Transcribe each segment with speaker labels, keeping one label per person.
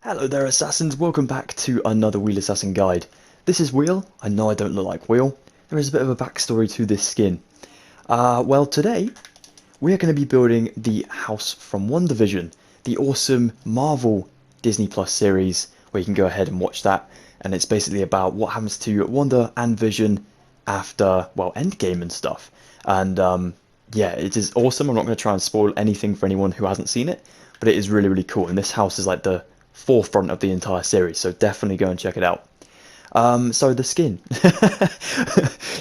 Speaker 1: Hello there assassins, welcome back to another Wheelassassin guide. This is Wheel. I know I don't look like Wheel. There is a bit of a backstory to this skin. Well today, we are going to be building the house from WandaVision, the awesome Marvel Disney Plus series, where you can go ahead and watch that. And it's basically about what happens to Wanda and Vision after, well, Endgame and stuff. And yeah, it is awesome. I'm not going to try and spoil anything for anyone who hasn't seen it, but it is really, really cool. And this house is like the forefront of the entire series, so definitely go and check it out. So the skin,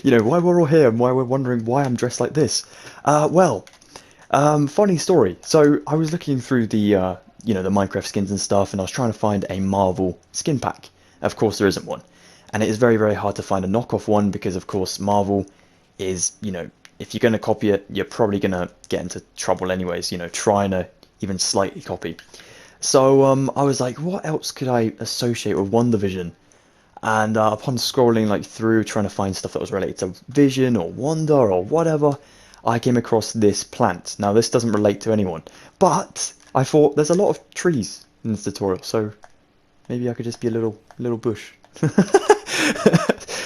Speaker 1: you know, why we're all here and why we're wondering why I'm dressed like this. Funny story. So I was looking through the, you know, the Minecraft skins and stuff, and I was trying to find a Marvel skin pack. Of course, there isn't one, and it is very, very hard to find a knockoff one because, of course, Marvel is, you know, if you're going to copy it, you're probably going to get into trouble anyways. You know, trying to even slightly copy. So I was like, what else could I associate with WandaVision? And upon scrolling like through, trying to find stuff that was related to Vision or Wanda or whatever, I came across this plant. Now this doesn't relate to anyone, but I thought there's a lot of trees in this tutorial, so maybe I could just be a little bush.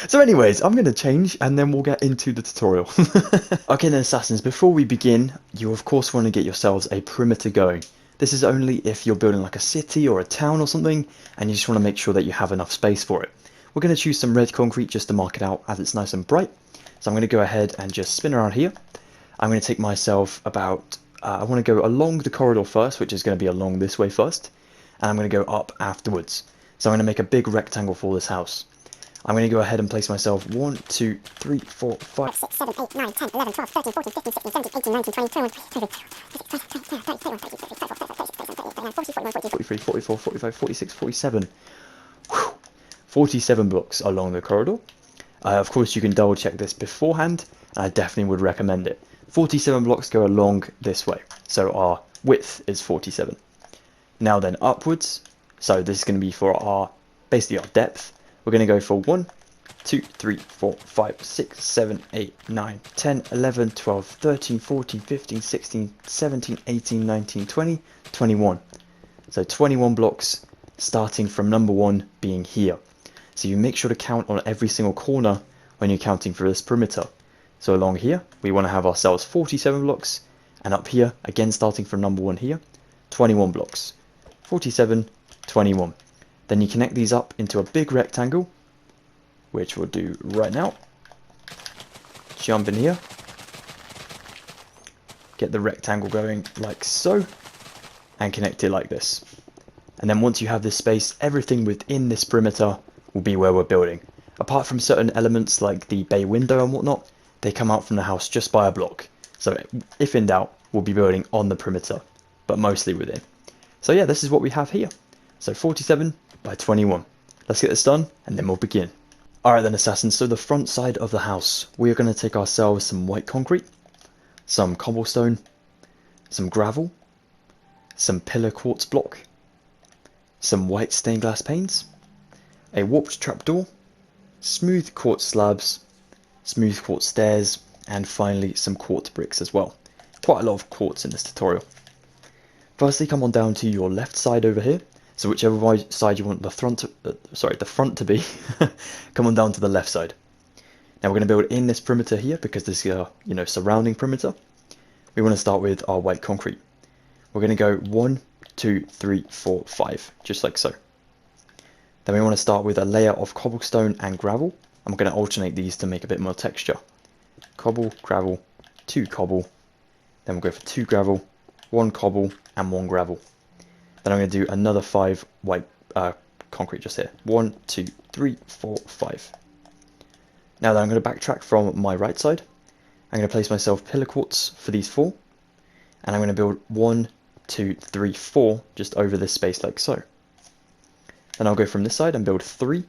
Speaker 1: So anyways, I'm going to change and then we'll get into the tutorial. Okay then assassins, before we begin, you of course want to get yourselves a perimeter going. This is only if you're building like a city or a town or something, and you just want to make sure that you have enough space for it. We're going to choose some red concrete just to mark it out as it's nice and bright. So I'm going to go ahead and just spin around here. I'm going to take myself about, I want to go along the corridor first, which is going to be along this way first, and I'm going to go up afterwards. So I'm going to make a big rectangle for this house. I'm going to go ahead and place myself 1, 2, 3, 4, 5, 6, 7, 8, 9, 10, 11, 12, 13, 14, 15, 16, 17, 18, 19, 20, 21, 43, 44, 45, 46, 47. 47 blocks along the corridor. Of course, you can double check this beforehand, and I definitely would recommend it. 47 blocks go along this way, so our width is 47. Now then upwards, so this is going to be for our, basically our depth. We're going to go for 1, 2, 3, 4, 5, 6, 7, 8, 9, 10, 11, 12, 13, 14, 15, 16, 17, 18, 19, 20, 21. So 21 blocks starting from number 1 being here. So you make sure to count on every single corner when you're counting for this perimeter. So along here, we want to have ourselves 47 blocks, and up here, again starting from number 1 here, 21 blocks. 47, 21. Then you connect these up into a big rectangle, which we'll do right now. Jump in here. Get the rectangle going like so, and connect it like this. And then once you have this space, everything within this perimeter will be where we're building. Apart from certain elements like the bay window and whatnot, they come out from the house just by a block. So if in doubt, we'll be building on the perimeter, but mostly within. So yeah, this is what we have here. So 47 by 21. Let's get this done and then we'll begin. Alright then assassins, so the front side of the house, we are going to take ourselves some white concrete, some cobblestone, some gravel, some pillar quartz block, some white stained glass panes, a warped trapdoor, smooth quartz slabs, smooth quartz stairs, and finally some quartz bricks as well. Quite a lot of quartz in this tutorial. Firstly, come on down to your left side over here. So whichever side you want the front to be, come on down to the left side. Now we're going to build in this perimeter here because this is a, you know, surrounding perimeter. We want to start with our white concrete. We're going to go 1, 2, 3, 4, 5, just like so. Then we want to start with a layer of cobblestone and gravel. I'm going to alternate these to make a bit more texture. Cobble, gravel, 2 cobble. Then we'll go for 2 gravel, 1 cobble, and 1 gravel. Then I'm going to do another 5 white concrete just here. 1, 2, 3, 4, 5. Now then I'm going to backtrack from my right side. I'm going to place myself pillar quartz for these 4. And I'm going to build 1, 2, 3, 4 just over this space like so. Then I'll go from this side and build 3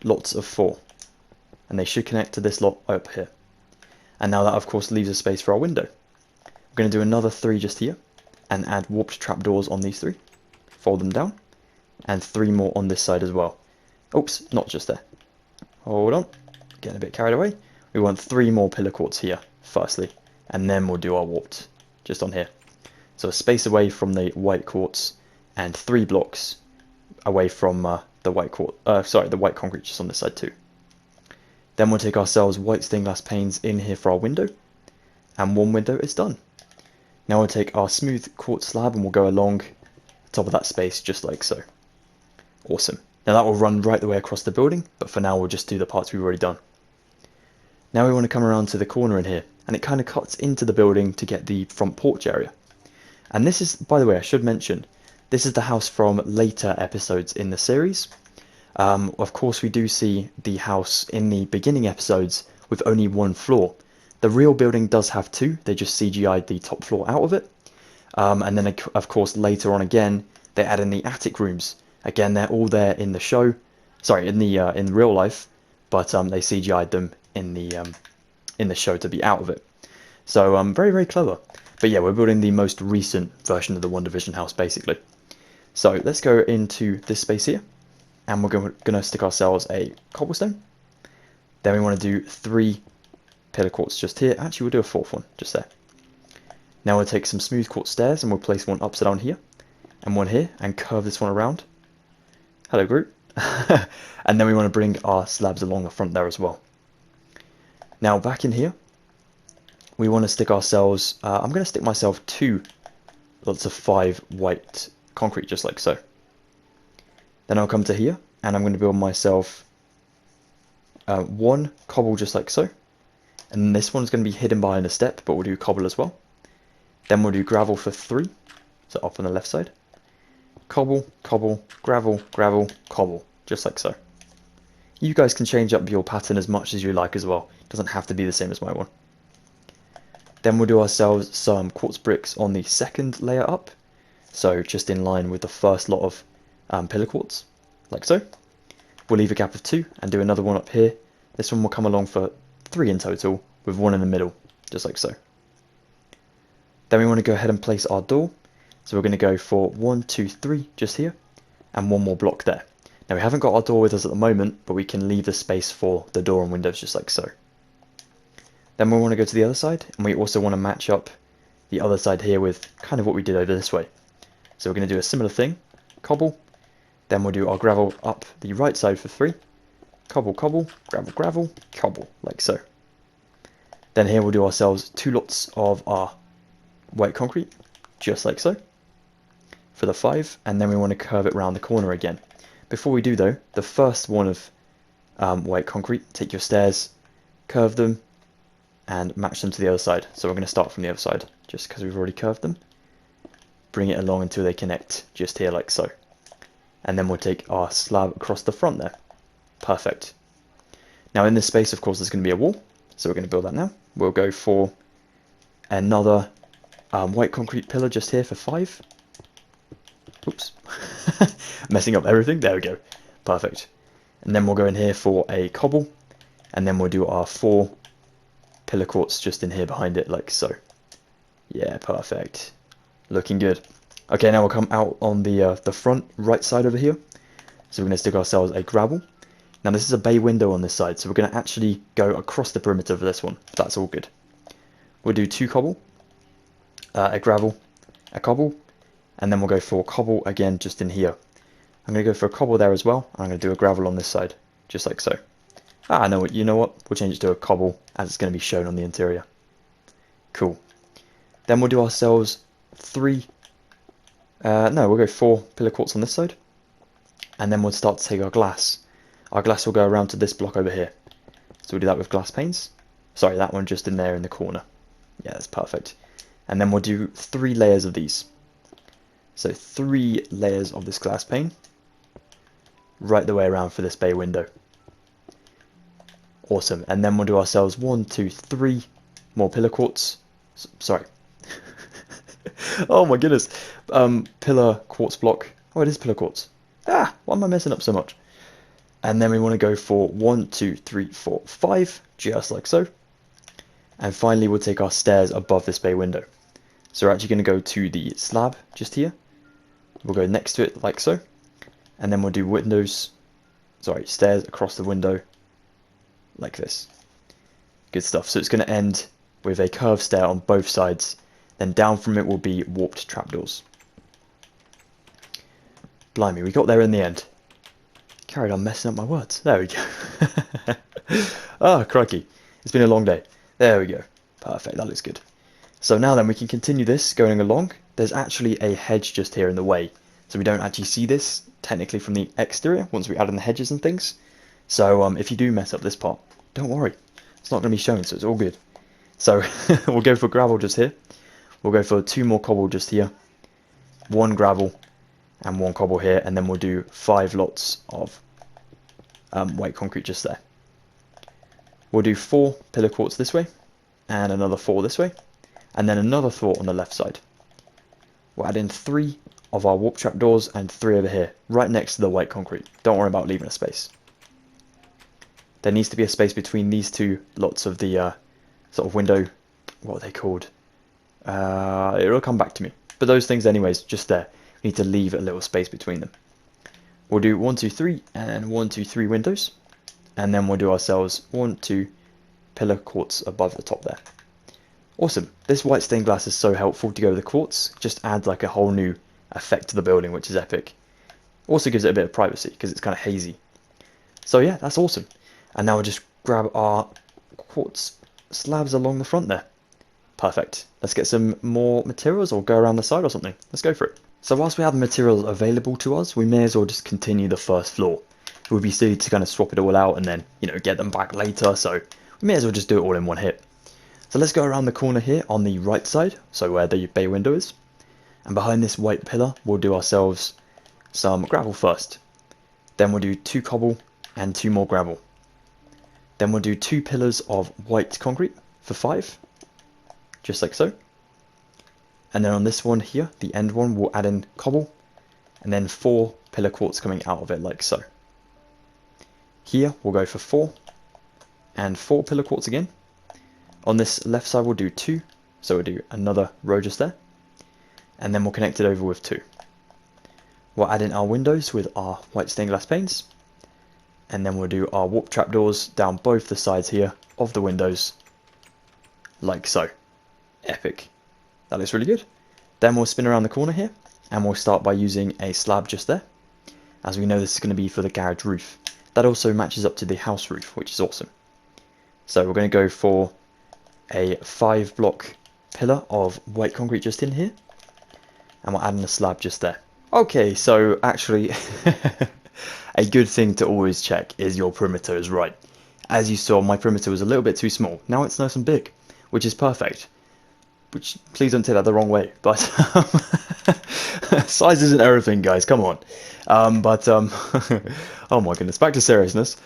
Speaker 1: lots of 4. And they should connect to this lot up here. And now that of course leaves a space for our window. We're going to do another 3 just here. And add warped trapdoors on these 3. Fold them down. And 3 more on this side as well. Oops, not just there. Hold on. getting a bit carried away. We want 3 more pillar courts here, firstly, and then we'll do our warped, just on here. So a space away from the white quartz, and 3 blocks away from the white the white concrete just on this side too. Then we'll take ourselves white stained glass panes in here for our window, and 1 window is done. Now we'll take our smooth quartz slab and we'll go along the top of that space just like so. Awesome. Now that will run right the way across the building, but for now we'll just do the parts we've already done. Now we want to come around to the corner in here, and it kind of cuts into the building to get the front porch area. And this is, by the way, I should mention, this is the house from later episodes in the series. Of course, we do see the house in the beginning episodes with only 1 floor. The real building does have 2, they just CGI'd the top floor out of it. And then, of course, later on again, they add in the attic rooms. Again, they're all there in the show, sorry, in real life, but they CGI'd them in the show to be out of it. So very, very clever. But yeah, we're building the most recent version of the WandaVision house, basically. So let's go into this space here, and we're going to stick ourselves a cobblestone. Then we want to do 3 pillar quartz just here. Actually, we'll do a 4th one just there. Now we'll take some smooth quartz stairs, and we'll place 1 upside down here, and 1 here, and curve this one around. Hello, Groot. And then we want to bring our slabs along the front there as well. Now back in here, we want to stick ourselves, I'm going to stick myself 2 lots of 5 white concrete, just like so. Then I'll come to here, and I'm going to build myself 1 cobble, just like so. And this one's going to be hidden behind a step, but we'll do cobble as well. Then we'll do gravel for 3, so up on the left side. Cobble, cobble, gravel, gravel, cobble, just like so. You guys can change up your pattern as much as you like as well. It doesn't have to be the same as my one. Then we'll do ourselves some quartz bricks on the 2nd layer up. So just in line with the first lot of pillar quartz, like so. We'll leave a gap of 2 and do another one up here. This one will come along for 3 in total, with 1 in the middle, just like so. Then we want to go ahead and place our door. So we're going to go for 1, 2, 3 just here, and 1 more block there. Now we haven't got our door with us at the moment, but we can leave the space for the door and windows just like so. Then we want to go to the other side, and we also want to match up the other side here with kind of what we did over this way. So we're going to do a similar thing, cobble, then we'll do our gravel up the right side for 3, cobble, cobble, gravel, gravel, cobble, like so. Then here we'll do ourselves 2 lots of our white concrete, just like so, for the 5, and then we want to curve it round the corner again. Before we do though, the first one of white concrete, take your stairs, curve them, and match them to the other side. So we're going to start from the other side, just because we've already curved them. Bring it along until they connect, just here like so. And then we'll take our slab across the front there. Perfect. Now in this space, of course, there's going to be a wall, so we're going to build that now. We'll go for another white concrete pillar just here for 5. Oops. Messing up everything. There we go. Perfect. And then we'll go in here for a cobble, and then we'll do our 4 pillar quartz just in here behind it, like so. Yeah, perfect. Looking good. Okay, now we'll come out on the front right side over here. So we're going to stick ourselves a gravel. Now this is a bay window on this side, so we're going to actually go across the perimeter for this one. That's all good. We'll do 2 cobble, a gravel, a cobble, and then we'll go for cobble again just in here. I'm going to go for a cobble there as well, and I'm going to do a gravel on this side, just like so. No, you know what? We'll change it to a cobble, as it's going to be shown on the interior. Cool. Then we'll do ourselves 3, no, we'll go 4 pillar quartz on this side, and then we'll start to take our glass. Our glass will go around to this block over here. So we'll do that with glass panes. Sorry, that one just in there in the corner. Yeah, that's perfect. And then we'll do 3 layers of these. So 3 layers of this glass pane, right the way around for this bay window. Awesome. And then we'll do ourselves 1, 2, 3 more pillar quartz. Sorry. Oh my goodness. Pillar quartz block. Oh, it is pillar quartz. Why am I messing up so much? And then we want to go for 1, 2, 3, 4, 5, just like so. And finally, we'll take our stairs above this bay window. So we're actually going to go to the slab just here. We'll go next to it like so. And then we'll do stairs across the window. like this. Good stuff. So it's going to end with a curved stair on both sides. Then down from it will be warped trapdoors. Blimey, we got there in the end. Carried on messing up my words. There we go. Ah, crikey. It's been a long day. There we go. Perfect, that looks good. So now then, we can continue this going along. There's actually a hedge just here in the way. So we don't actually see this, technically, from the exterior, once we add in the hedges and things. So if you do mess up this part, don't worry. It's not going to be shown, so it's all good. So we'll go for gravel just here. We'll go for 2 more cobble just here. 1 gravel and 1 cobble here. And then we'll do 5 lots of white concrete just there. We'll do 4 pillar quartz this way. And another 4 this way. And then another 4 on the left side. We'll add in 3 of our warp trap doors and 3 over here, right next to the white concrete. Don't worry about leaving a space. There needs to be a space between these 2 lots of the sort of window, what are they called? It'll come back to me. But those things anyways, just there. We need to leave a little space between them. We'll do 1, 2, 3 and 1, 2, 3 windows. And then we'll do ourselves 1, 2 pillar quartz above the top there. Awesome. This white stained glass is so helpful to go with the quartz. Just adds like a whole new effect to the building, which is epic. Also gives it a bit of privacy because it's kind of hazy. So yeah, that's awesome. And now we'll just grab our quartz slabs along the front there. Perfect. Let's get some more materials or go around the side or something. Let's go for it. So whilst we have the materials available to us, we may as well just continue the first floor. It would be silly to kind of swap it all out and then, you know, get them back later. So we may as well just do it all in one hit. So let's go around the corner here on the right side, so where the bay window is. And behind this white pillar, we'll do ourselves some gravel first. Then we'll do 2 cobble and 2 more gravel. Then we'll do 2 pillars of white concrete for 5, just like so. And then on this one here, the end one, we'll add in cobble, and then 4 pillar quartz coming out of it like so. Here, we'll go for 4, and 4 pillar quartz again. On this left side we'll do 2, so we'll do another row just there, and then we'll connect it over with 2. We'll add in our windows with our white stained glass panes, and then we'll do our warp trapdoors down both the sides here of the windows, like so. Epic. That looks really good. Then we'll spin around the corner here, and we'll start by using a slab just there, as we know this is going to be for the garage roof. That also matches up to the house roof, which is awesome. So we're going to go for a 5 block pillar of white concrete just in here, and we'll add in a slab just there. Okay, so actually a good thing to always check is your perimeter is right. As you saw, my perimeter was a little bit too small. Now it's nice and big, which is perfect. Which, please don't take that the wrong way, but size isn't everything, guys, come on. Oh my goodness, back to seriousness.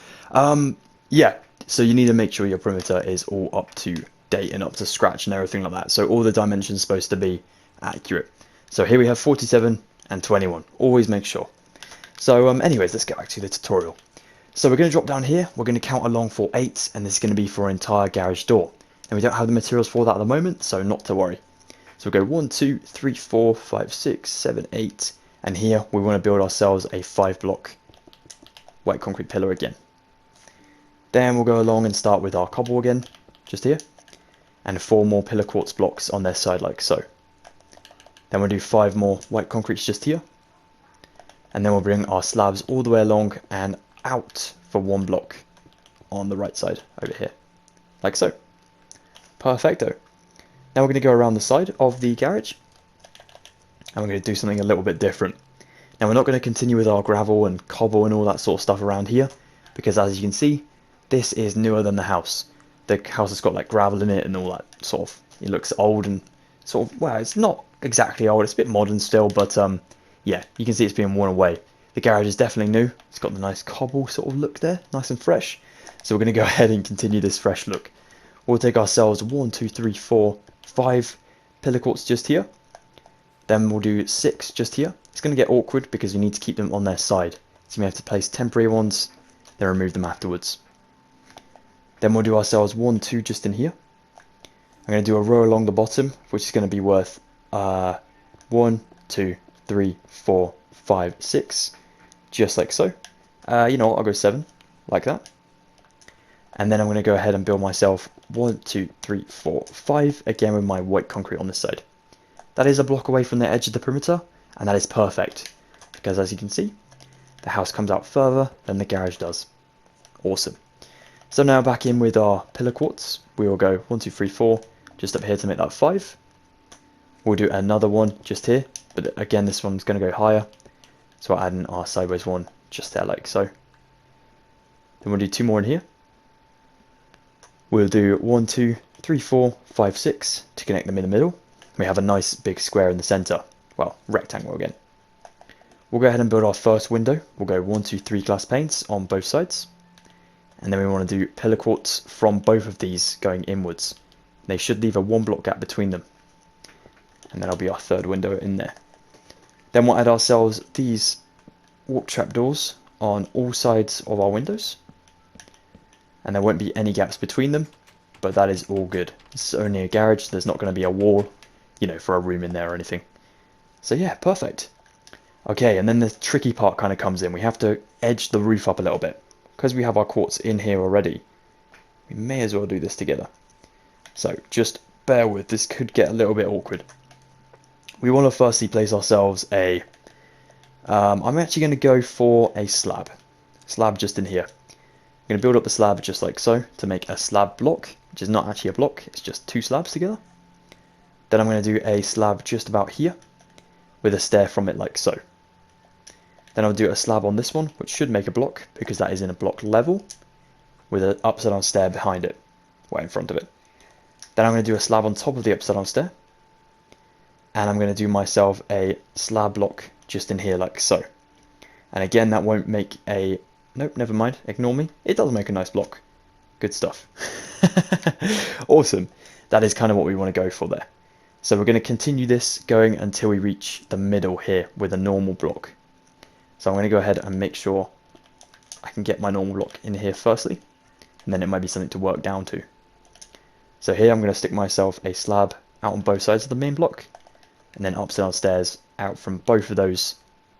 Speaker 1: Yeah, so you need to make sure your perimeter is all up to date and up to scratch and everything like that. So all the dimensions are supposed to be accurate. So here we have 47 and 21. Always make sure. So anyways, let's get back to the tutorial. So we're going to drop down here. We're going to count along for 8, and this is going to be for our entire garage door. And we don't have the materials for that at the moment, so not to worry. So we'll go 1, 2, 3, 4, 5, 6, 7, 8. And here we want to build ourselves a 5 block white concrete pillar again. Then we'll go along and start with our cobble again, just here. And 4 more pillar quartz blocks on their side like so. Then we'll do 5 more white concretes just here. And then we'll bring our slabs all the way along and out for 1 block on the right side over here, like so. Perfecto. Now we're going to go around the side of the garage, and we're going to do something a little bit different. Now we're not going to continue with our gravel and cobble and all that sort of stuff around here, because as you can see, this is newer than the house. The house has got like gravel in it and all that sort of, it looks old and sort of, well, it's not exactly old, it's a bit modern still, but yeah, you can see it's being worn away. The garage is definitely new. It's got the nice cobble sort of look there, nice and fresh. So we're going to go ahead and continue this fresh look. We'll take ourselves 1, 2, 3, 4, 5 pillar quartz just here. Then we'll do 6 just here. It's going to get awkward because we need to keep them on their side. So we have to place temporary ones, then remove them afterwards. Then we'll do ourselves 1, 2 just in here. I'm going to do a row along the bottom, which is going to be worth 1, 2, 3, 4, 5, 6. Just like so. You know what, I'll go 7, like that. And then I'm going to go ahead and build myself 1, 2, 3, 4, 5, again with my white concrete on this side. That is a block away from the edge of the perimeter, and that is perfect, because as you can see, the house comes out further than the garage does. Awesome. So now back in with our pillar quartz, we will go 1, 2, 3, 4, just up here to make that 5. We'll do another one just here, but again this one's going to go higher, so I'll add in our sideways one just there like so. Then we'll do 2 more in here. We'll do 1, 2, 3, 4, 5, 6 to connect them in the middle. We have a nice big square in the center, well, rectangle again. We'll go ahead and build our first window. We'll go 1, 2, 3 glass panes on both sides. And then we want to do pillar quartz from both of these going inwards. They should leave a 1 block gap between them. And that'll be our third window in there. Then we'll add ourselves these warp trap doors on all sides of our windows. And there won't be any gaps between them, but that is all good. It's only a garage, there's not going to be a wall, you know, for a room in there or anything. So yeah, perfect. Okay, and then the tricky part kind of comes in. We have to edge the roof up a little bit. Because we have our quartz in here already, we may as well do this together. So just bear with, this could get a little bit awkward. We want to firstly place ourselves a, I'm actually going to go for a slab just in here. I'm going to build up the slab just like so to make a slab block, which is not actually a block, it's just 2 slabs together. Then I'm going to do a slab just about here with a stair from it like so. Then I'll do a slab on this one, which should make a block because that is in a block level with an upside down stair behind it, right in front of it. Then I'm going to do a slab on top of the upside down stair. And I'm going to do myself a slab block just in here like so. And again, that won't make a, nope, never mind, ignore me. It does make a nice block. Good stuff. Awesome. That is kind of what we want to go for there. So we're going to continue this going until we reach the middle here with a normal block. So I'm going to go ahead and make sure I can get my normal block in here firstly, and then it might be something to work down to. So here I'm going to stick myself a slab out on both sides of the main block, and then upside down stairs out from both of those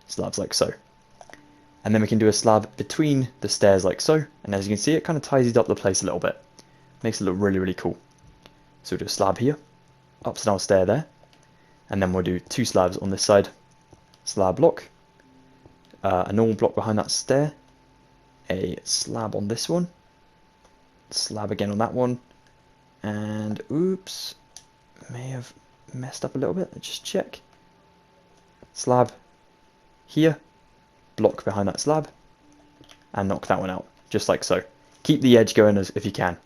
Speaker 1: slabs like so. And then we can do a slab between the stairs like so, and as you can see it kind of tidies up the place a little bit. Makes it look really, really cool. So we'll do a slab here, upside down stair there, and then we'll do 2 slabs on this side, slab block, a normal block behind that stair, a slab on this one, slab again on that one, and oops, may have messed up a little bit, let's just check. Slab here, block behind that slab, and knock that one out, just like so. Keep the edge going as if you can.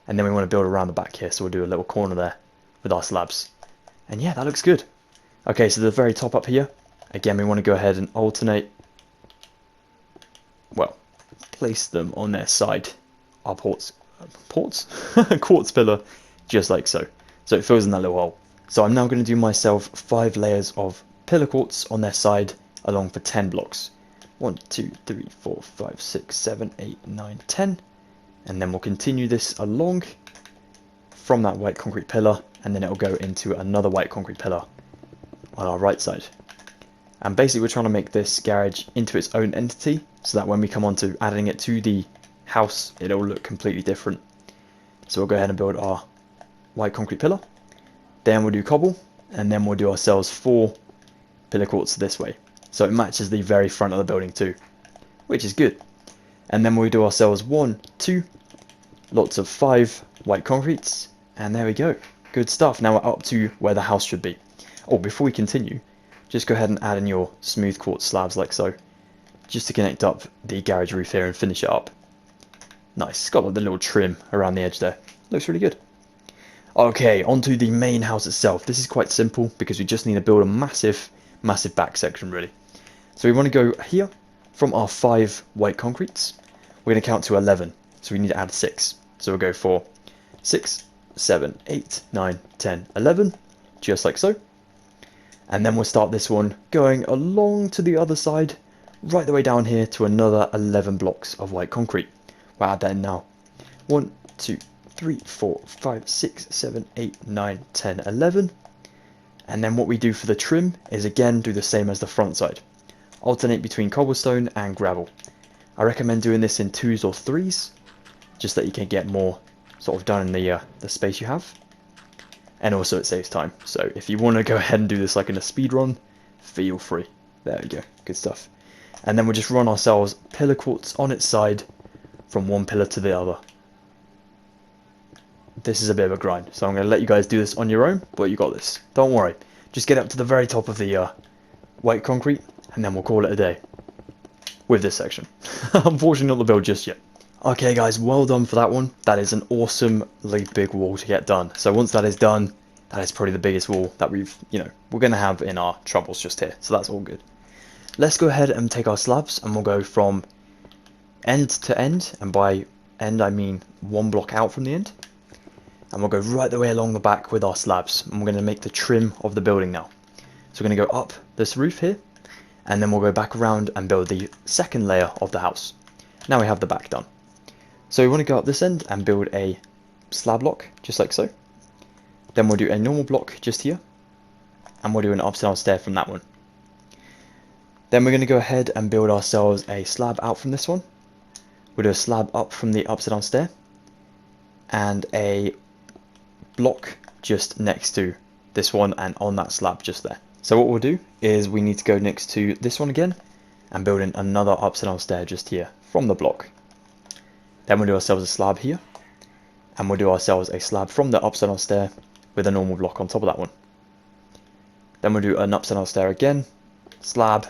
Speaker 1: And then we want to build around the back here, so we'll do a little corner there with our slabs. And yeah, that looks good. Okay, so the very top up here, again we want to go ahead and alternate, well, place them on their side, our quartz pillar, just like so. So it fills in that little hole. So I'm now going to do myself 5 layers of pillar quartz on their side along for 10 blocks. 1, 2, 3, 4, 5, 6, 7, 8, 9, 10. And then we'll continue this along from that white concrete pillar, and then it'll go into another white concrete pillar on our right side. And basically we're trying to make this garage into its own entity, so that when we come on to adding it to the house, it'll look completely different. So we'll go ahead and build our white concrete pillar, then we'll do cobble, and then we'll do ourselves 4 pillar quartz this way. So it matches the very front of the building too, which is good. And then we'll do ourselves 1, 2, lots of 5 white concretes, and there we go. Good stuff. Now we're up to where the house should be. Oh, before we continue, just go ahead and add in your smooth quartz slabs like so, just to connect up the garage roof here and finish it up. Nice. It's got like the little trim around the edge there. Looks really good. Okay, onto the main house itself. This is quite simple because we just need to build a massive back section really. So we want to go here from our 5 white concretes. We're going to count to 11, so we need to add 6. So we'll go for 6, 7, 8, 9, 10, 11, just like so. And then we'll start this one going along to the other side, right the way down here to another 11 blocks of white concrete. We'll add that in now. 1, 2, 3, 4, 5, 6, 7, 8, 9, 10, 11. And then what we do for the trim is again do the same as the front side. Alternate between cobblestone and gravel. I recommend doing this in 2s or 3s. just that you can get more sort of done in the space you have. And also it saves time. So if you want to go ahead and do this like in a speed run, feel free. There we go, good stuff. And then we'll just run ourselves pillar quartz on its side from one pillar to the other. This is a bit of a grind, so I'm going to let you guys do this on your own, but you got this. Don't worry. Just get up to the very top of the white concrete, and then we'll call it a day. With this section. Unfortunately not the build just yet. Okay guys, well done for that one. That is an awesomely big wall to get done. So once that is done, that is probably the biggest wall that we're going to have in our troubles just here. So that's all good. Let's go ahead and take our slabs, and we'll go from end to end, and by end I mean one block out from the end. And we'll go right the way along the back with our slabs, and we're going to make the trim of the building now. So we're going to go up this roof here, and then we'll go back around and build the second layer of the house. Now we have the back done. So we want to go up this end and build a slab block, just like so. Then we'll do a normal block just here, and we'll do an upside down stair from that one. Then we're going to go ahead and build ourselves a slab out from this one. We'll do a slab up from the upside down stair, and a block just next to this one and on that slab just there. So what we'll do is we need to go next to this one again and build in another upside down stair just here from the block. Then we'll do ourselves a slab here, and we'll do ourselves a slab from the upside down stair with a normal block on top of that one. Then we'll do an upside down stair again, slab,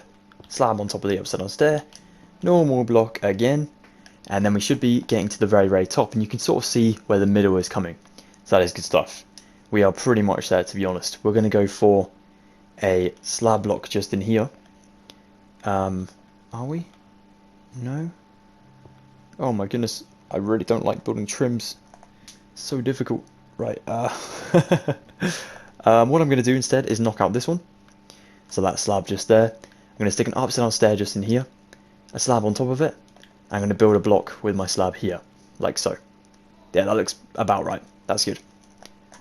Speaker 1: slab on top of the upside down stair, normal block again, and then we should be getting to the very, very top, and you can sort of see where the middle is coming. So that is good stuff. We are pretty much there, to be honest. We're going to go for a slab block just in here. Are we? No? Oh my goodness, I really don't like building trims. It's so difficult. Right, what I'm going to do instead is knock out this one. So that slab just there. I'm going to stick an upside down stair just in here, a slab on top of it. I'm going to build a block with my slab here, like so. Yeah, that looks about right. That's good.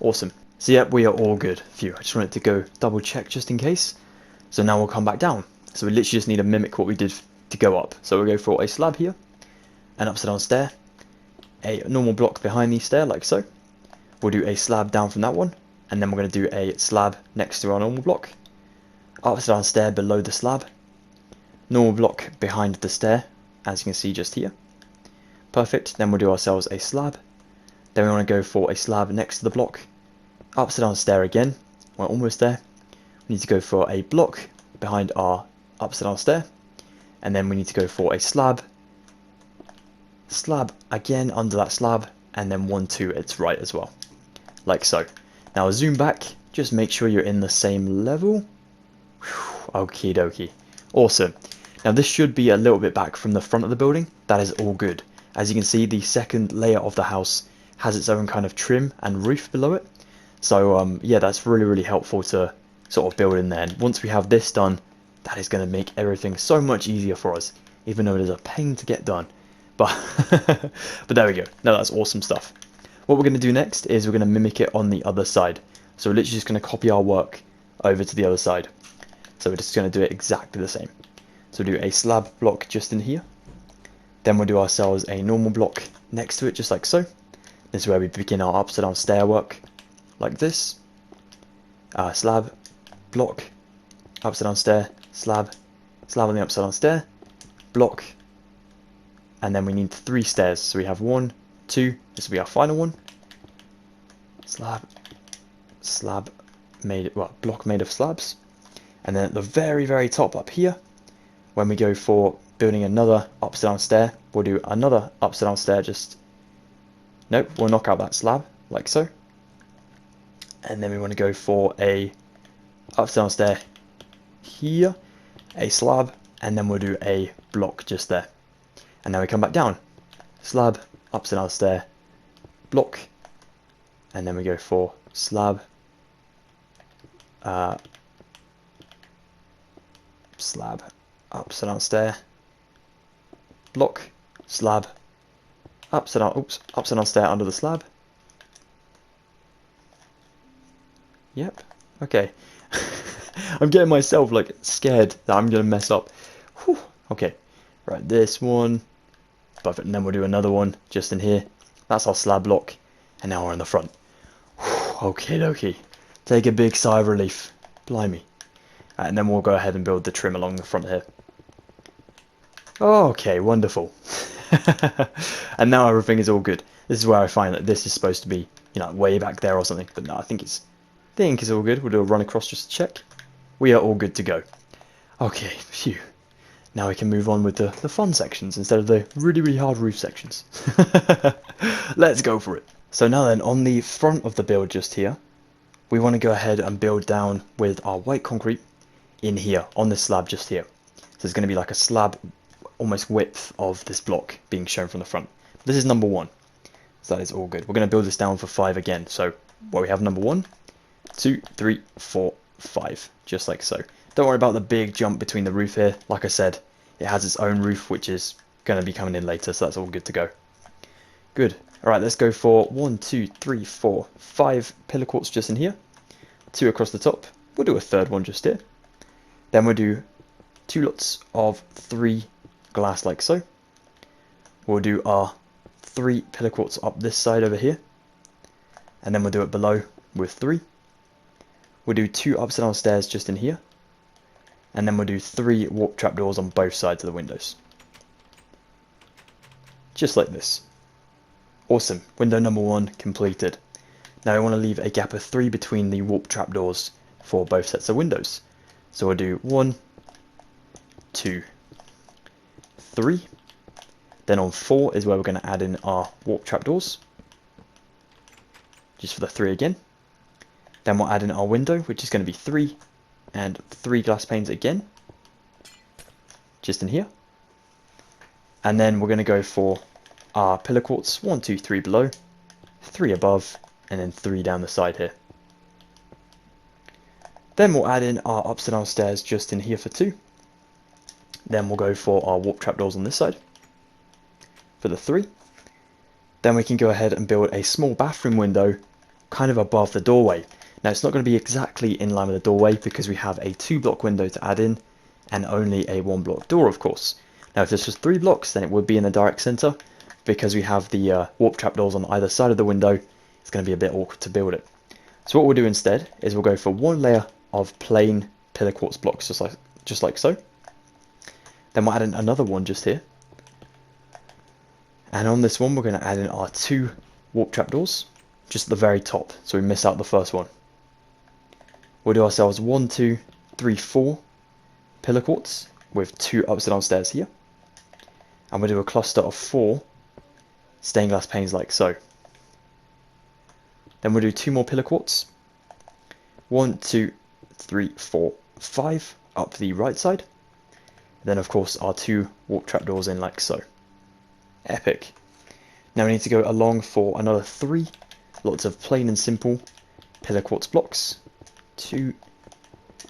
Speaker 1: Awesome. So yeah, we are all good. Phew, I just wanted to go double check just in case. So now we'll come back down. So we literally just need to mimic what we did to go up. So we'll go for a slab here, an upside down stair, a normal block behind the stair like so. We'll do a slab down from that one, and then we're going to do a slab next to our normal block, upside down stair below the slab, normal block behind the stair, as you can see just here. Perfect. Then we'll do ourselves a slab. Then we want to go for a slab next to the block, upside down stair again. We're almost there. We need to go for a block behind our upside down stair, and then we need to go for a slab again under that slab, and then one to its right as well, like so. Now zoom back, just make sure you're in the same level. Okie dokie, awesome. Now this should be a little bit back from the front of the building. That is all good. As you can see, the second layer of the house has its own kind of trim and roof below it. So yeah, that's really, really helpful to sort of build in there. And once we have this done, that is going to make everything so much easier for us, even though it is a pain to get done. But but there we go. No, that's awesome stuff. What we're going to do next is we're going to mimic it on the other side. So we're literally just going to copy our work over to the other side. So we're just going to do it exactly the same. So we'll do a slab block just in here. Then we'll do ourselves a normal block next to it, just like so. This is where we begin our upside down stair work, like this. Slab, block, upside down stair, slab, slab on the upside down stair, block, and then we need 3 stairs. So we have 1, 2, this will be our final one. Slab, slab made, well, block made of slabs. And then at the very, very top up here, when we go for building another upside down stair, we'll do another upside down stair, just, nope, we'll knock out that slab, like so. And then we want to go for a upside down stair here, a slab, and then we'll do a block just there. And then we come back down, slab, upside down stair, block, and then we go for slab, slab, upside down stair, block, slab, upside down, oops, upside down stair under the slab. Yep, okay. I'm getting myself like scared that I'm gonna mess up. Whew. Okay, right, this one, perfect, and then we'll do another one just in here, That's our slab block. And now we're in the front. Okay, dokie. Take a big sigh of relief. Blimey. And then we'll go ahead and build the trim along the front here. Okay, wonderful. And now everything is all good. This is where I find that this is supposed to be, you know, way back there or something. But no, I think it's all good. We'll do a run across just to check. We are all good to go. Okay, phew. Now we can move on with the fun sections instead of the really, really hard roof sections. Let's go for it. So now then, on the front of the build just here, we want to go ahead and build down with our white concrete in here, on this slab just here. So there's going to be like a slab almost width of this block being shown from the front. This is number 1. So that is all good. We're going to build this down for 5 again. So what we have number 1, 2, 3, 4, 5, just like so. Don't worry about the big jump between the roof here. Like I said, it has its own roof, which is going to be coming in later, so that's all good to go. Good. Alright, let's go for 1, 2, 3, 4, 5 pillar quartz just in here. 2 across the top. We'll do a third one just here. Then we'll do 2 lots of 3 glass like so. We'll do our 3 pillar quartz up this side over here. And then we'll do it below with 3. We'll do 2 upside down stairs just in here. And then we'll do 3 warp trapdoors on both sides of the windows. Just like this. Awesome. Window number 1 completed. Now I want to leave a gap of 3 between the warp trapdoors for both sets of windows. So we'll do 1, 2, 3. Then on 4 is where we're going to add in our warp trapdoors. Just for the 3 again. Then we'll add in our window, which is going to be 3 and 3 glass panes again. Just in here. And then we're going to go for our pillar quartz, 1, 2, 3 below, 3 above, and then 3 down the side here. Then we'll add in our upside down stairs just in here for 2. Then we'll go for our warp trapdoors on this side for the 3. Then we can go ahead and build a small bathroom window kind of above the doorway. Now it's not going to be exactly in line with the doorway because we have a 2-block window to add in and only a 1-block door, of course. Now if this was 3 blocks, then it would be in the direct center. Because we have the warp trapdoors on either side of the window, it's going to be a bit awkward to build it. So what we'll do instead is we'll go for 1 layer of plain pillar quartz blocks, just like so. Then we'll add in another one just here. And on this one, we're going to add in our 2 warp trapdoors, just at the very top, so we miss out the first one. We'll do ourselves 1, 2, 3, 4 pillar quartz with 2 upside down stairs here. And we'll do a cluster of 4 stained glass panes like so. Then we'll do 2 more pillar quartz. 1, 2, 3, 4, 5 up the right side. Then of course our 2 warp trapdoors in like so. Epic. Now we need to go along for another 3 lots of plain and simple pillar quartz blocks. 2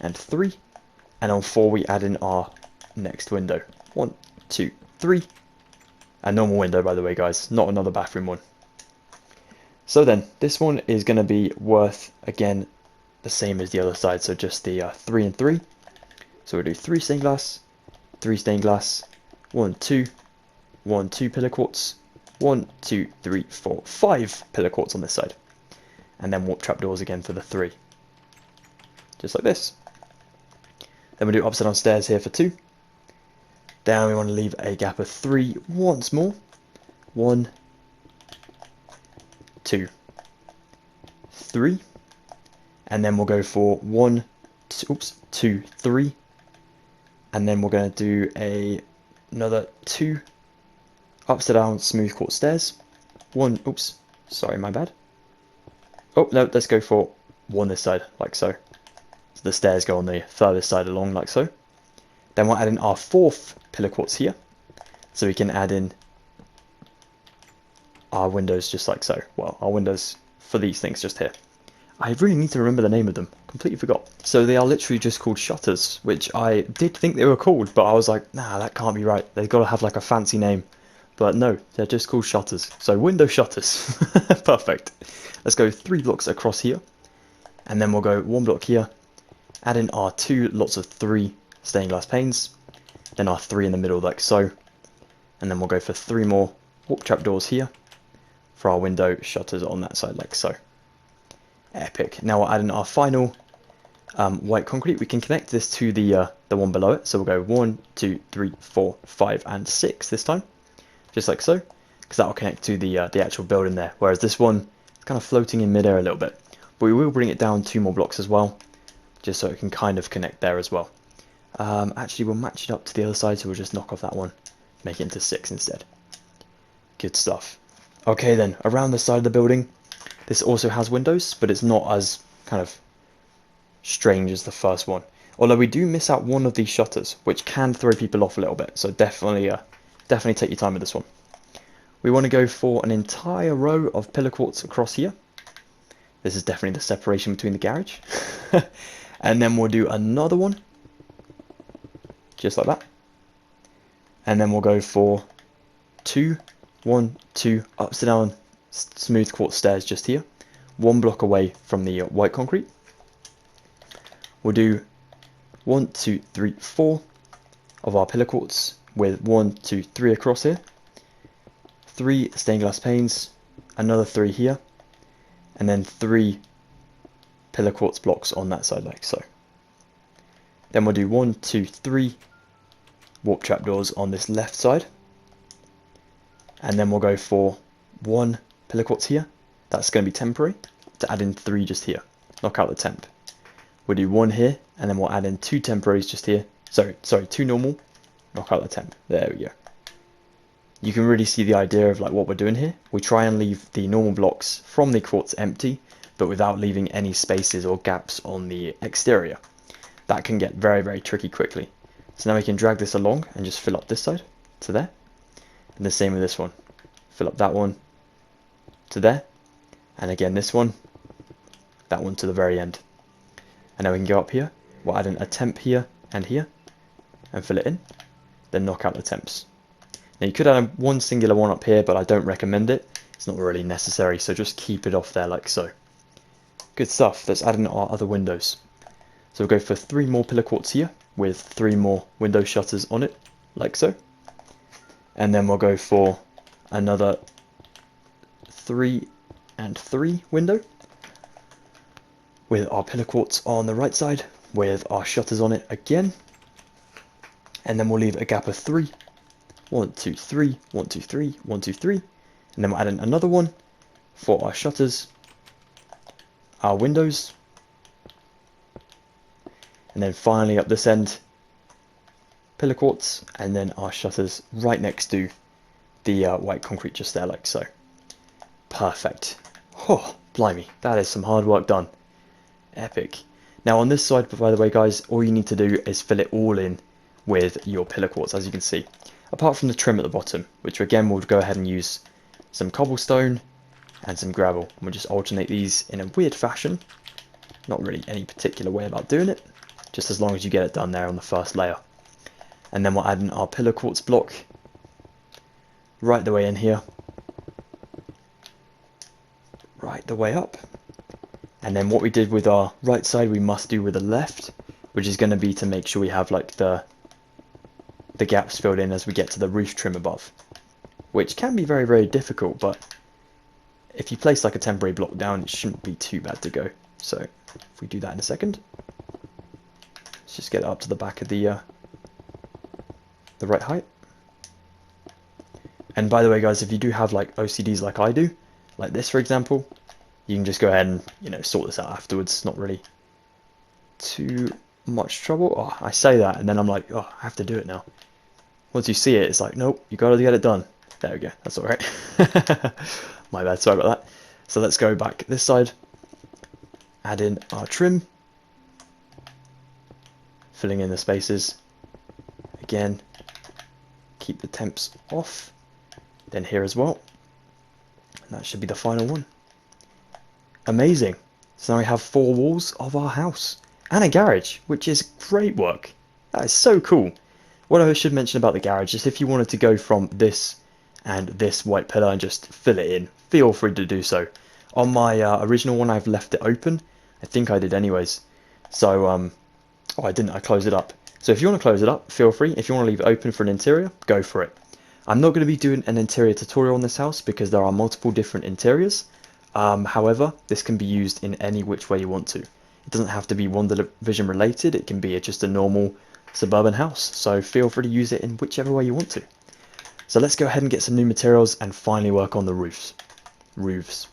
Speaker 1: and 3. And on 4 we add in our next window. 1, 2, 3. A normal window, by the way, guys, not another bathroom one. So then, this one is going to be worth, again, the same as the other side, so just the 3 and 3. So we'll do 3 stained glass, 3 stained glass, 1, 2, 1, 2 pillar quartz, 1, 2, 3, 4, 5 pillar quartz on this side. And then warp trapdoors again for the 3. Just like this. Then we'll do upside down stairs here for 2. Then we want to leave a gap of 3 once more. 1, 2, 3. And then we'll go for 1, 2, 3. And then we're going to do another 2 upside down smooth quartz stairs. 1, sorry, my bad. Oh, no, let's go for 1 this side, like so. So the stairs go on the furthest side along, like so. Then we'll add in our 4th pillar quartz here. So we can add in our windows just like so. Well, our windows for these things just here. I really need to remember the name of them. Completely forgot. So they are literally just called shutters, which I did think they were called, but I was like, nah, that can't be right. They've got to have like a fancy name. But no, they're just called shutters. So window shutters. Perfect. Let's go 3 blocks across here. And then we'll go 1 block here. Add in our 2 lots of 3 stained glass panes. Then our 3 in the middle like so. And then we'll go for 3 more warp trapdoors here. for our window shutters on that side, like so. Epic. Now we'll add in our final white concrete. We can connect this to the one below it. So we'll go 1, 2, 3, 4, 5, and 6 this time, just like so, because that will connect to the actual building there. Whereas this one is kind of floating in midair a little bit. But we will bring it down 2 more blocks as well, just so it can kind of connect there as well. Actually, we'll match it up to the other side, so we'll just knock off that one, make it into 6 instead. Good stuff. Okay then, around the side of the building, this also has windows, but it's not as kind of strange as the first one. Although we do miss out one of these shutters, which can throw people off a little bit. So definitely take your time with this one. We want to go for an entire row of pillar quartz across here. This is definitely the separation between the garage. And then we'll do another one, just like that. And then we'll go for 1, 2 upside down smooth quartz stairs just here, 1 block away from the white concrete. We'll do 1, 2, 3, 4 of our pillar quartz with 1, 2, 3 across here, 3 stained glass panes, another 3 here, and then 3 pillar quartz blocks on that side, like so. Then we'll do 1, 2, 3 warp trapdoors on this left side, and then we'll go for 1 pillar quartz here. That's going to be temporary, to add in 3 just here. Knock out the temp. We'll do 1 here, and then we'll add in 2 temporaries just here. Sorry, 2 normal. Knock out the temp. There we go. You can really see the idea of like what we're doing here. We try and leave the normal blocks from the quartz empty, but without leaving any spaces or gaps on the exterior. That can get very, very tricky quickly. So now we can drag this along and just fill up this side to there. And the same with this one. Fill up that one to there. And again this one, that one to the very end. And now we can go up here, we'll add in a temp here, and fill it in, then knock out the temps. Now you could add one singular one up here, but I don't recommend it. It's not really necessary, so just keep it off there like so. Good stuff. Let's add in our other windows. So we'll go for 3 more pillar quartz here, with 3 more window shutters on it, like so. And then we'll go for another 3 and 3 window, with our pillar quartz on the right side, with our shutters on it again. And then we'll leave a gap of 3. 1, 2, 3, 1, 2, 3, 1, 2, 3. And then we'll add in another one for our shutters, our windows. And then finally up this end, pillar quartz, and then our shutters right next to the white concrete just there, like so. Perfect. Oh, blimey, that is some hard work done. Epic. Now on this side, by the way guys, all you need to do is fill it all in with your pillar quartz, as you can see. Apart from the trim at the bottom, which again we'll go ahead and use some cobblestone and some gravel. We'll just alternate these in a weird fashion. Not really any particular way about doing it, just as long as you get it done there on the first layer. And then we'll add in our pillar quartz block right the way in here, right the way up. And then what we did with our right side, we must do with the left, which is going to be to make sure we have like the gaps filled in as we get to the roof trim above, which can be very, very difficult, but if you place like a temporary block down, it shouldn't be too bad to go. So if we do that in a second, let's just get it up to the back of the right height. And by the way guys, if you do have like OCDs like I do, like this for example, you can just go ahead and, you know, sort this out afterwards. Not really too much trouble. Oh, I say that and then I'm like, oh, I have to do it now. Once you see it, it's like, nope, you got to get it done. There we go. That's all right. My bad. Sorry about that. So let's go back this side. Add in our trim. Filling in the spaces. Again, keep the temps off. Then here as well. And that should be the final one. Amazing. So now we have 4 walls of our house and a garage, which is great work. That is so cool. What I should mention about the garage is if you wanted to go from this and this white pillar and just fill it in, feel free to do so. On my original one, I've left it open. I think I did anyways. So, oh, I didn't. I closed it up. So if you want to close it up, feel free. If you want to leave it open for an interior, go for it. I'm not going to be doing an interior tutorial on this house because there are multiple different interiors. However, this can be used in any which way you want to. It doesn't have to be WandaVision related, it can be just a normal suburban house, so feel free to use it in whichever way you want to. So let's go ahead and get some new materials and finally work on the roofs. Roofs.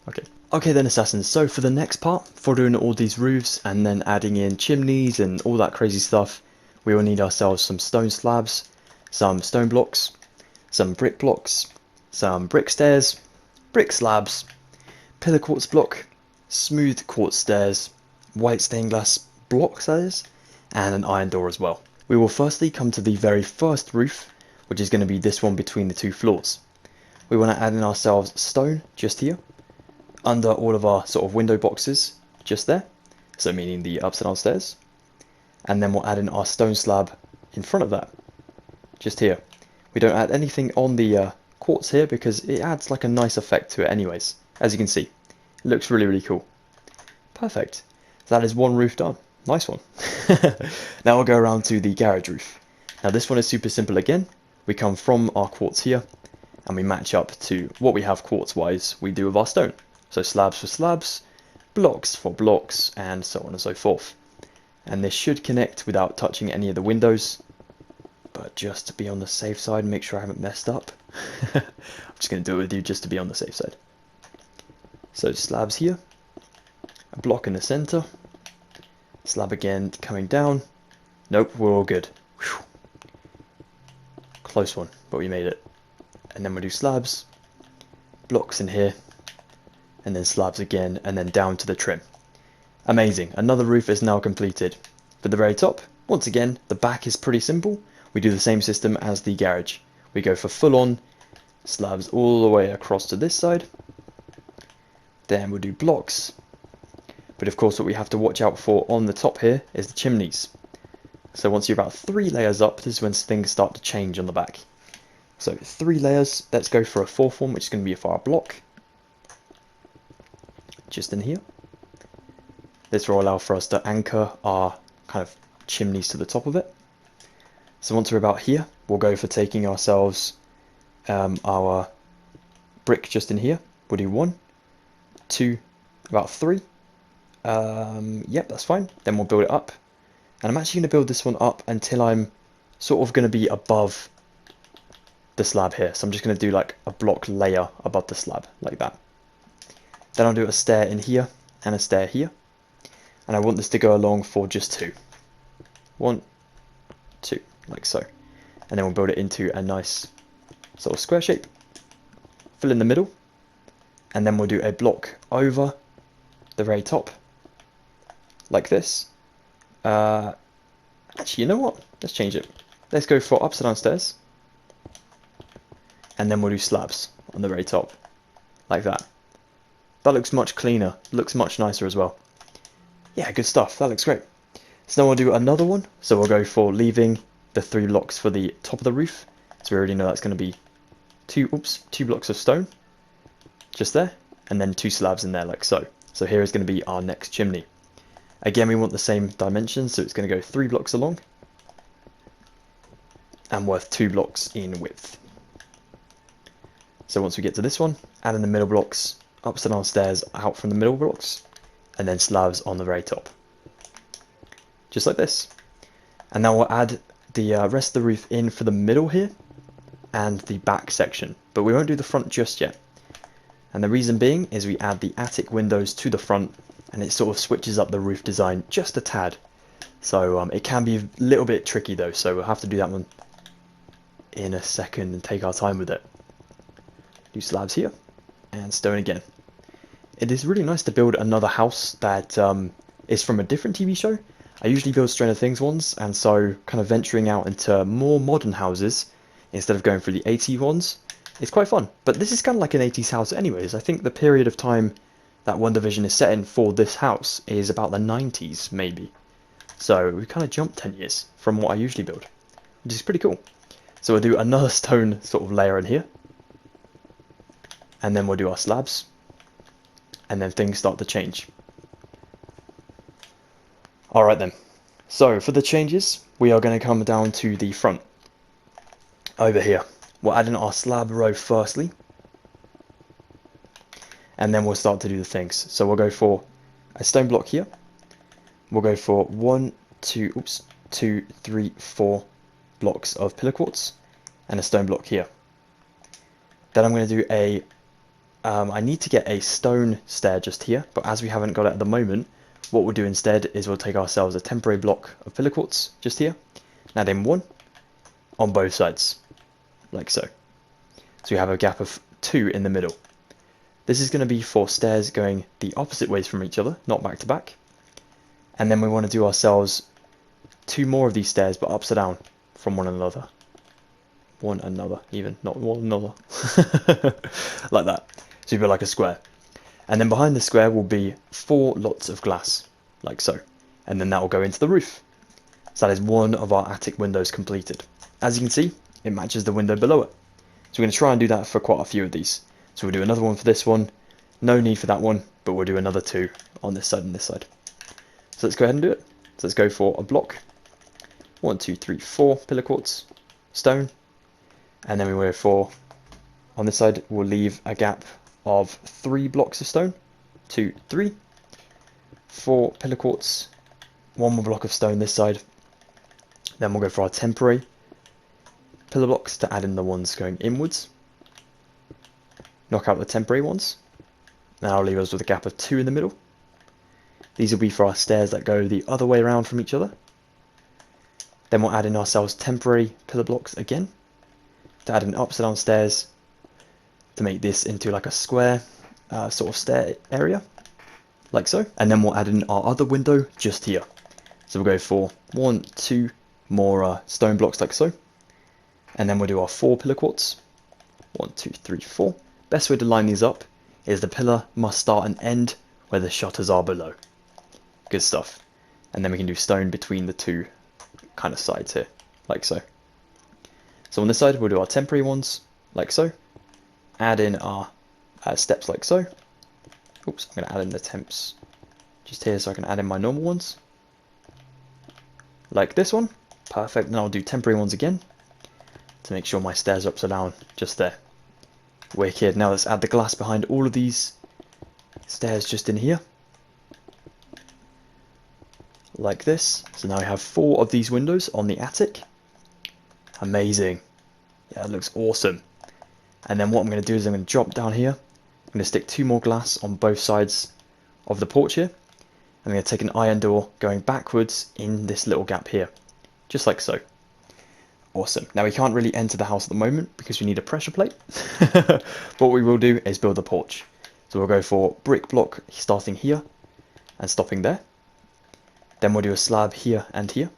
Speaker 1: Okay. Okay then, Assassins, so for the next part, for doing all these roofs and then adding in chimneys and all that crazy stuff, we will need ourselves some stone slabs, some stone blocks, some brick blocks, some brick stairs, brick slabs, pillar quartz block, smooth quartz stairs, white stained glass blocks that is, and an iron door as well. We will firstly come to the very first roof, which is going to be this one between the two floors. We want to add in ourselves stone just here, under all of our sort of window boxes, just there, so meaning the ups and downstairs, and then we'll add in our stone slab in front of that, just here. We don't add anything on the quartz here because it adds like a nice effect to it anyways, as you can see. It looks really cool. Perfect. So that is one roof done. Nice one. Now we'll go around to the garage roof. Now this one is super simple again. We come from our quartz here and we match up to what we have quartz wise we do with our stone. So slabs for slabs, blocks for blocks, and so on and so forth. And this should connect without touching any of the windows, but just to be on the safe side and make sure I haven't messed up, I'm just going to do it with you just to be on the safe side. So slabs here, a block in the center, slab again coming down. Nope, we're all good. Whew. Close one, but we made it. And then we'll do slabs, blocks in here, and then slabs again, and then down to the trim. Amazing, another roof is now completed. For the very top, once again, the back is pretty simple. We do the same system as the garage. We go for full on slabs all the way across to this side. Then we'll do blocks. But of course what we have to watch out for on the top here is the chimneys. So once you're about 3 layers up, this is when things start to change on the back. So 3 layers, let's go for a 4th one, which is going to be for our block. Just in here. This will allow for us to anchor our kind of chimneys to the top of it. So once we're about here, we'll go for taking ourselves our brick just in here. We'll do 1, 2, about 3. Yep, that's fine. Then we'll build it up. And I'm actually going to build this one up until I'm sort of going to be above the slab here. So I'm just going to do like a block layer above the slab, like that. Then I'll do a stair in here and a stair here. And I want this to go along for just 2. 1, 2, like so. And then we'll build it into a nice sort of square shape. Fill in the middle. And then we'll do a block over the very top. Like this. Actually, you know what? Let's change it. Let's go for upside down stairs. And then we'll do slabs on the very top. Like that. That looks much cleaner. Looks much nicer as well. Yeah, good stuff. That looks great. So now we'll do another one. So we'll go for leaving the 3 blocks for the top of the roof. So we already know that's going to be 2 blocks of stone. Just there. And then 2 slabs in there like so. So here is going to be our next chimney. Again, we want the same dimensions, so it's going to go 3 blocks along and worth 2 blocks in width. So once we get to this one, add in the middle blocks, upside down stairs out from the middle blocks, and then slabs on the very top. Just like this. And now we'll add the rest of the roof in for the middle here and the back section, but we won't do the front just yet. And the reason being is we add the attic windows to the front, and it sort of switches up the roof design just a tad. So it can be a little bit tricky though, so we'll have to do that one in a second and take our time with it. Do slabs here, and stone again. It is really nice to build another house that is from a different TV show. I usually build Stranger Things ones, and so kind of venturing out into more modern houses instead of going for the 80s ones is quite fun. But this is kind of like an 80s house anyways. I think the period of time that WandaVision is set in for this house is about the 90s maybe. So we kind of jumped 10 years from what I usually build, which is pretty cool. So we'll do another stone sort of layer in here. And then we'll do our slabs. And then things start to change. Alright then. So for the changes, we are going to come down to the front. over here, we'll add in our slab row firstly, and then we'll start to do the things. So we'll go for a stone block here. We'll go for 2, 3, 4 blocks of pillar quartz and a stone block here. Then I'm going to do a I need to get a stone stair just here, but as we haven't got it at the moment, what we'll do instead is we'll take ourselves a temporary block of pillar quartz just here, and add in 1 on both sides, like so. So we have a gap of 2 in the middle. This is going to be for stairs going the opposite ways from each other, not back to back. And then we want to do ourselves 2 more of these stairs, but upside down from one another. One another, even, not one another. Like that. So you build like a square. And then behind the square will be 4 lots of glass, like so. And then that will go into the roof. So that is one of our attic windows completed. As you can see, it matches the window below it. So we're going to try and do that for quite a few of these. So we'll do another one for this one. No need for that one, but we'll do another 2 on this side and this side. So let's go ahead and do it. So let's go for a block. 1, 2, 3, 4 pillar quartz, stone. And then we go for, on this side, we'll leave a gap of 3 blocks of stone. 2, 3, 4 pillar quartz, 1 more block of stone this side. Then we'll go for our temporary pillar blocks to add in the ones going inwards. Knock out the temporary ones. Now I'll leave us with a gap of 2 in the middle. These will be for our stairs that go the other way around from each other. Then we'll add in ourselves temporary pillar blocks again to add in upside down stairs to make this into like a square sort of stair area, like so. And then we'll add in our other window just here. So we'll go for 1, 2 more stone blocks like so. And then we'll do our 4 pillar quartz. 1, 2, 3, 4. Best way to line these up is the pillar must start and end where the shutters are below. Good stuff. And then we can do stone between the 2 kind of sides here, like so. So on this side we'll do our temporary ones, like so. Add in our steps like so. Oops, I'm going to add in the temps just here so I can add in my normal ones. Like this one. Perfect. And I'll do temporary ones again to make sure my stairs are upside down just there. Wicked. Now let's add the glass behind all of these stairs just in here. Like this. So now we have 4 of these windows on the attic. Amazing. Yeah, it looks awesome. And then what I'm going to do is I'm going to drop down here. I'm going to stick 2 more glass on both sides of the porch here. I'm going to take an iron door going backwards in this little gap here. Just like so. Awesome. Now we can't really enter the house at the moment because we need a pressure plate. But what we will do is build the porch. So we'll go for brick block starting here and stopping there. Then we'll do a slab here and here.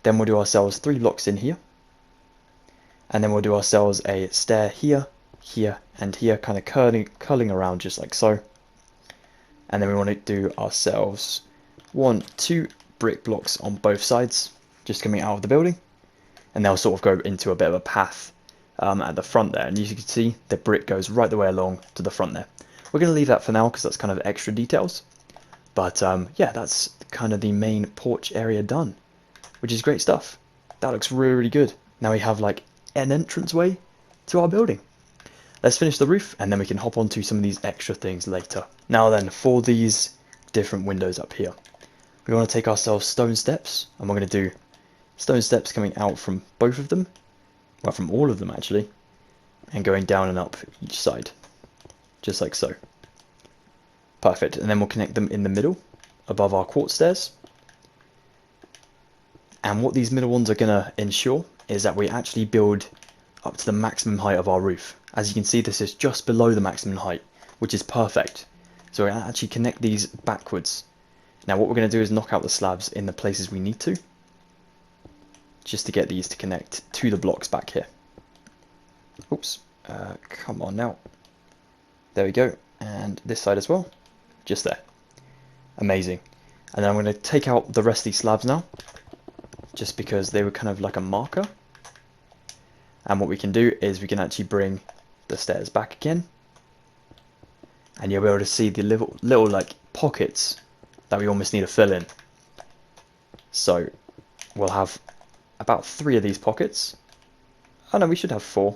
Speaker 1: Then we'll do ourselves 3 blocks in here. And then we'll do ourselves a stair here, here and here, kind of curling around just like so. And then we want to do ourselves 1, 2 brick blocks on both sides, just coming out of the building. And they'll sort of go into a bit of a path at the front there. And as you can see, the brick goes right the way along to the front there. We're going to leave that for now because that's kind of extra details. But yeah, that's kind of the main porch area done, which is great stuff. That looks really, really good. Now we have like an entranceway to our building. Let's finish the roof and then we can hop onto some of these extra things later. Now then, for these different windows up here, we want to take ourselves stone steps, and we're going to do stone steps coming out from both of them, well, from all of them actually, and going down and up each side, just like so. Perfect. And then we'll connect them in the middle above our quartz stairs. And what these middle ones are going to ensure is that we actually build up to the maximum height of our roof. As you can see, this is just below the maximum height, which is perfect. So we actually connect these backwards. Now what we're going to do is knock out the slabs in the places we need to, just to get these to connect to the blocks back here. Oops, come on now. There we go. And this side as well, just there. Amazing. And then I'm going to take out the rest of these slabs now, just because they were kind of like a marker. And what we can do is we can actually bring the stairs back again, and you'll be able to see the little like pockets that we almost need to fill in. So we'll have about 3 of these pockets, Oh no, we should have 4,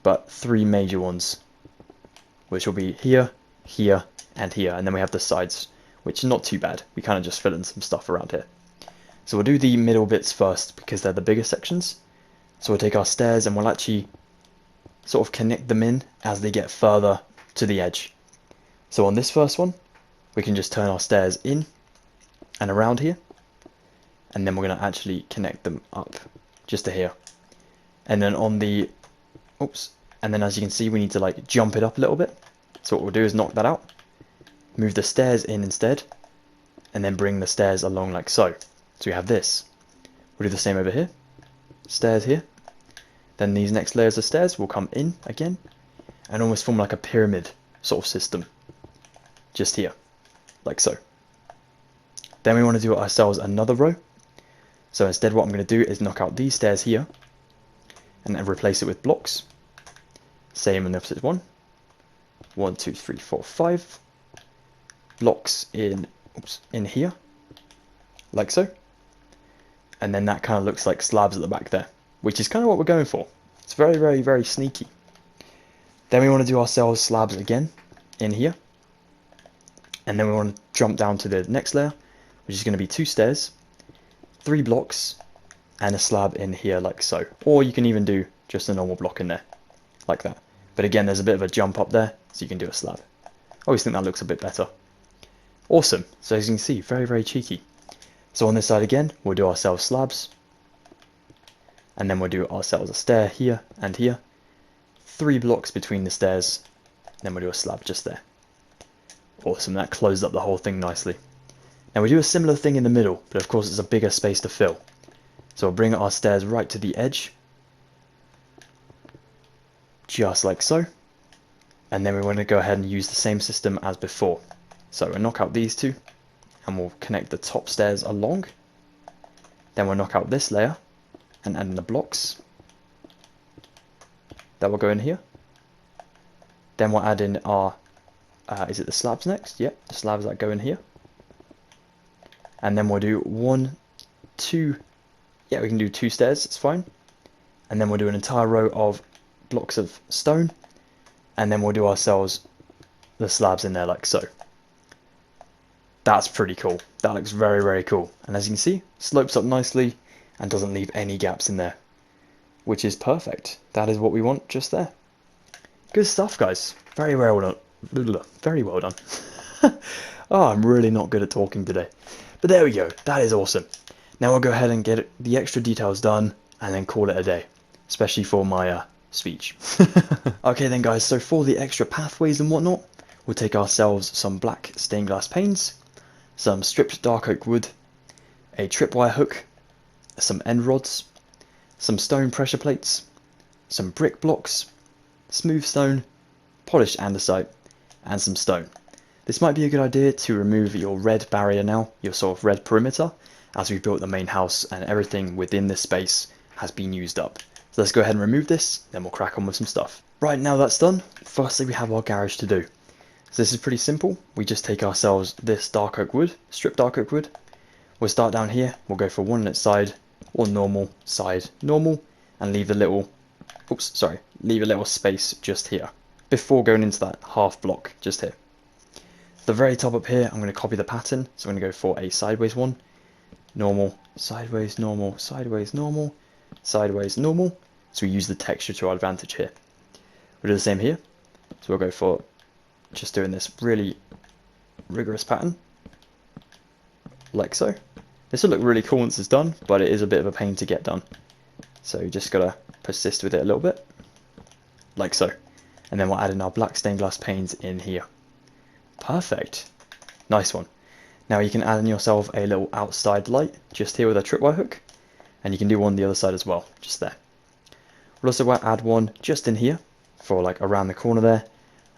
Speaker 1: but 3 major ones, which will be here, here, and here, and then we have the sides, which is not too bad. We kind of just fill in some stuff around here. So we'll do the middle bits first because they're the bigger sections. So we'll take our stairs and we'll actually sort of connect them in as they get further to the edge. So on this first one, we can just turn our stairs in and around here, and then we're going to actually connect them up just to here. And then on the, oops, and then as you can see, we need to like jump it up a little bit. So what we'll do is knock that out, move the stairs in instead, and then bring the stairs along like so. So we have this. We'll do the same over here, stairs here. Then these next layers of stairs will come in again and almost form like a pyramid sort of system, just here, like so. Then we want to do ourselves another row. So instead what I'm going to do is knock out these stairs here and then replace it with blocks. Same in the opposite one. 1, 2, 3, 4, 5 blocks in, oops, in here, like so. And then that kind of looks like slabs at the back there, which is kind of what we're going for. It's very, very, very sneaky. Then we want to do ourselves slabs again in here. And then we want to jump down to the next layer, which is going to be 2 stairs, 3 blocks, and a slab in here like so. Or you can even do just a normal block in there, like that. But again, there's a bit of a jump up there, so you can do a slab. I always think that looks a bit better. Awesome. So as you can see, very, very cheeky. So on this side again, we'll do ourselves slabs. And then we'll do ourselves a stair here and here. 3 blocks between the stairs. Then we'll do a slab just there. Awesome, that closed up the whole thing nicely. Now we do a similar thing in the middle, but of course it's a bigger space to fill. So we'll bring our stairs right to the edge. Just like so. And then we want to go ahead and use the same system as before. So we'll knock out these 2. And we'll connect the top stairs along. Then we'll knock out this layer and add in the blocks. That will go in here. Then we'll add in our, is it the slabs next? Yep, the slabs that go in here. And then we'll do 1, 2, yeah, we can do 2 stairs, it's fine. And then we'll do an entire row of blocks of stone. And then we'll do ourselves the slabs in there like so. That's pretty cool. That looks very, very cool. And as you can see, slopes up nicely and doesn't leave any gaps in there, which is perfect. That is what we want just there. Good stuff, guys. Very well done. Very well done. Oh, I'm really not good at talking today. But there we go. That is awesome. Now I'll go ahead and get the extra details done and then call it a day, especially for my speech. Okay then, guys, so for the extra pathways and whatnot, we'll take ourselves some black stained glass panes, some stripped dark oak wood, a tripwire hook, some end rods, some stone pressure plates, some brick blocks, smooth stone, polished andesite, and some stone. This might be a good idea to remove your red barrier now, your sort of red perimeter, as we've built the main house and everything within this space has been used up. So let's go ahead and remove this, then we'll crack on with some stuff. Right, now that's done, firstly we have our garage to do. So this is pretty simple. We just take ourselves this dark oak wood, stripped dark oak wood. We'll start down here, we'll go for one on its side, or normal, side, normal, and leave a little, leave a little space just here, before going into that half block just here. The very top up here, I'm going to copy the pattern, so I'm going to go for a sideways one, normal, sideways, normal, sideways, normal, sideways, normal, so we use the texture to our advantage here. We'll do the same here, so we'll go for just doing this really rigorous pattern, like so. This will look really cool once it's done, but it is a bit of a pain to get done. So you just gotta persist with it a little bit, like so. And then we'll add in our black stained glass panes in here. Perfect. Nice one. Now you can add in yourself a little outside light just here with a tripwire hook, and you can do one on the other side as well, just there. We'll also add one just in here for like around the corner there.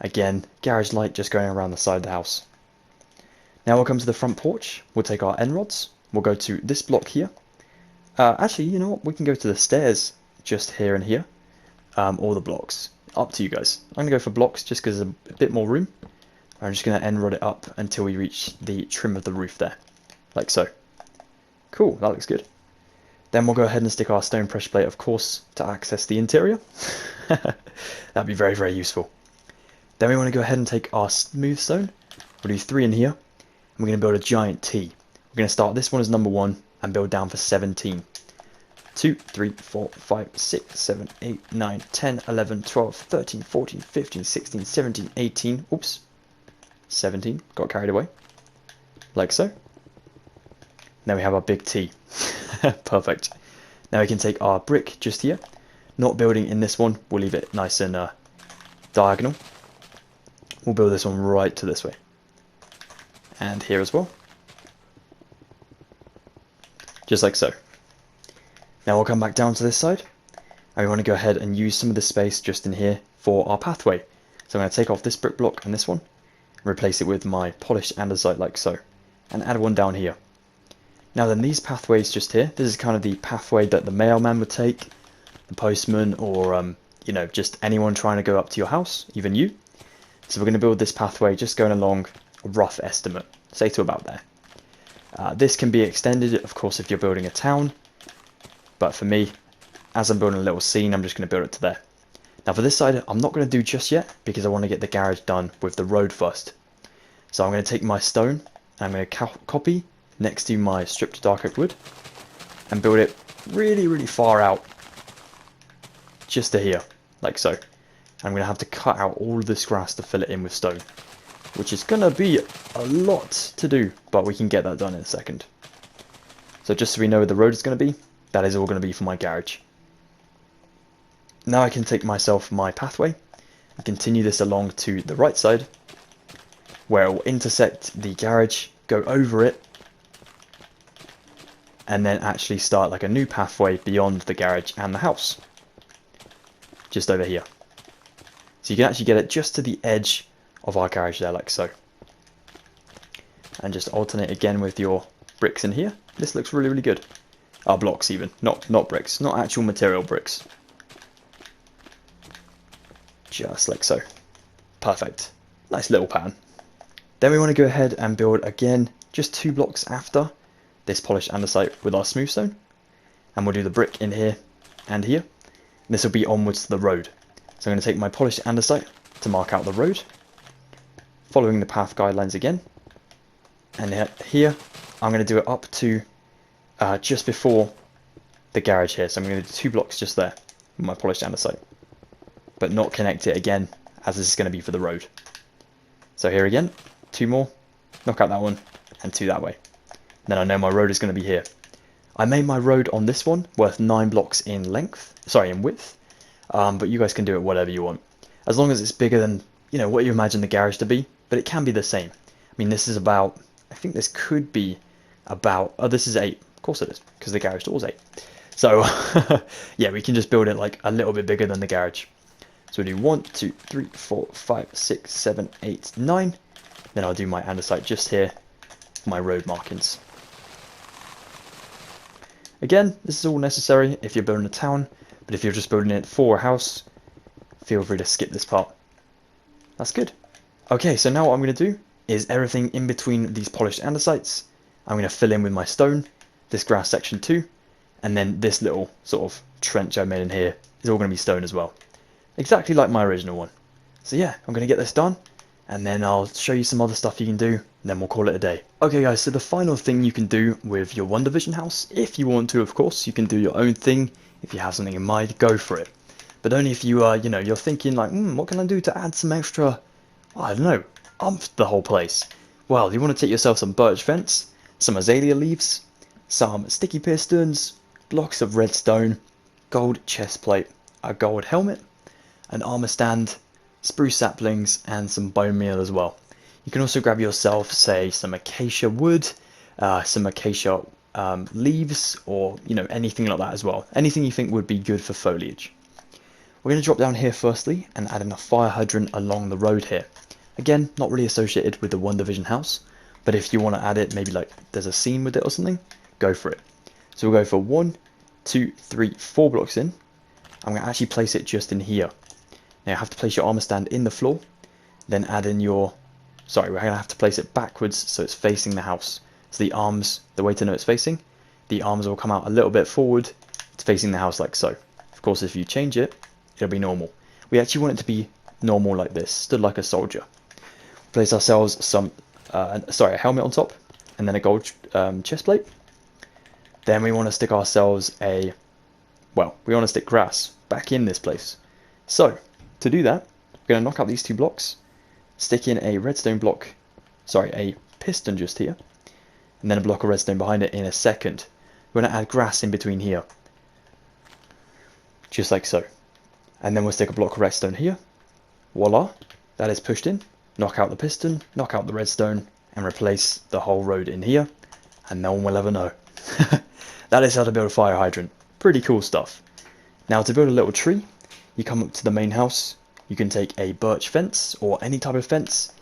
Speaker 1: Again, garage light just going around the side of the house. Now we'll come to the front porch. We'll take our end rods. We'll go to this block here. Actually, you know what? We can go to the stairs just here and here. Or the blocks. Up to you guys. I'm going to go for blocks just because there's a bit more room. I'm just going to end rod it up until we reach the trim of the roof there. Like so. Cool, that looks good. Then we'll go ahead and stick our stone pressure plate, of course, to access the interior. That'd be very, very useful. Then we want to go ahead and take our smooth stone. We'll do 3 in here. And we're going to build a giant T. We're going to start this one as number 1 and build down for 17. 2, 3, 4, 5, 6, 7, 8, 9, 10, 11, 12, 13, 14, 15, 16, 17, 18. Oops. 17. Got carried away. Like so. Now we have our big T. Perfect. Now we can take our brick just here. Not building in this one. We'll leave it nice and diagonal. We'll build this one right to this way. And here as well. Just like so. Now we'll come back down to this side. And we want to go ahead and use some of the space just in here for our pathway. So I'm going to take off this brick block and this one. And replace it with my polished andesite like so. And add one down here. Now then, these pathways just here, this is kind of the pathway that the mailman would take, the postman, or you know, just anyone trying to go up to your house, even you. So we're going to build this pathway just going along a rough estimate, say to about there. This can be extended, of course, if you're building a town, but for me, as I'm building a little scene, I'm just going to build it to there. Now for this side, I'm not going to do just yet, because I want to get the garage done with the road first. So I'm going to take my stone, and I'm going to copy next to my stripped dark oak wood and build it really, really far out, just to here, like so. I'm going to have to cut out all of this grass to fill it in with stone, which is going to be a lot to do, but we can get that done in a second. So just so we know where the road is going to be, that is all going to be for my garage. Now I can take myself my pathway and continue this along to the right side, where it will intersect the garage, go over it, and then actually start like a new pathway beyond the garage and the house. Just over here. So you can actually get it just to the edge of our garage there, like so. And just alternate again with your bricks in here. This looks really, really good. Blocks even, not bricks, not actual material bricks. Just like so. Perfect. Nice little pattern. Then we want to go ahead and build again, just 2 blocks after this polished andesite with our smooth stone, and we'll do the brick in here and here. And this will be onwards to the road. So I'm going to take my polished andesite to mark out the road, following the path guidelines again, and here I'm going to do it up to just before the garage here. So I'm going to do 2 blocks just there with my polished andesite, but not connect it again, as this is going to be for the road. So here again, 2 more, knock out that one, and 2 that way. Then I know my road is going to be here. I made my road on this one worth 9 blocks in width, but you guys can do it whatever you want, as long as it's bigger than, you know, what you imagine the garage to be. But it can be the same. I mean, this is about, I think this could be about, oh, this is 8. Of course it is, because the garage door is 8. So yeah, we can just build it like a little bit bigger than the garage. So we do 1, 2, 3, 4, 5, 6, 7, 8, 9. Then I'll do my andesite just here for my road markings. Again, this is all necessary if you're building a town, but if you're just building it for a house, feel free to skip this part. That's good. Okay, so now what I'm going to do is everything in between these polished andesites, I'm going to fill in with my stone, this grass section too, and then this little sort of trench I made in here is all going to be stone as well. Exactly like my original one. So yeah, I'm going to get this done, and then I'll show you some other stuff you can do, and then we'll call it a day. Okay guys, so the final thing you can do with your WandaVision house, if you want to of course, you can do your own thing. If you have something in mind, go for it. But only if you are, you know, you're thinking like, what can I do to add some extra, I don't know, umph the whole place. Well, you want to take yourself some birch fence, some azalea leaves, some sticky pistons, blocks of redstone, gold chest plate, a gold helmet, an armor stand, spruce saplings, and some bone meal as well. You can also grab yourself, say, some acacia wood, some acacia leaves, or, you know, anything like that as well. Anything you think would be good for foliage. We're going to drop down here firstly and add in a fire hydrant along the road here. Again, not really associated with the WandaVision house, but if you want to add it, maybe like there's a scene with it or something, go for it. So we'll go for 1, 2, 3, 4 blocks in. I'm going to actually place it just in here. Now you have to place your armor stand in the floor, then add in your, we're going to have to place it backwards so it's facing the house. So the arms, the way to know it's facing, the arms will come out a little bit forward. It's facing the house like so. Of course, if you change it, it'll be normal. We actually want it to be normal like this, stood like a soldier. Place ourselves some, a helmet on top, and then a gold chest plate. Then we want to stick ourselves we want to stick grass back in this place. So, to do that, we're going to knock out these 2 blocks, stick in a a piston just here, and then a block of redstone behind it in a second. We're going to add grass in between here, just like so. And then we'll stick a block of redstone here. Voila, that is pushed in. Knock out the piston, knock out the redstone, and replace the whole road in here, and no one will ever know. That is how to build a fire hydrant. Pretty cool stuff. Now to build a little tree, you come up to the main house. You can take a birch fence or any type of fence,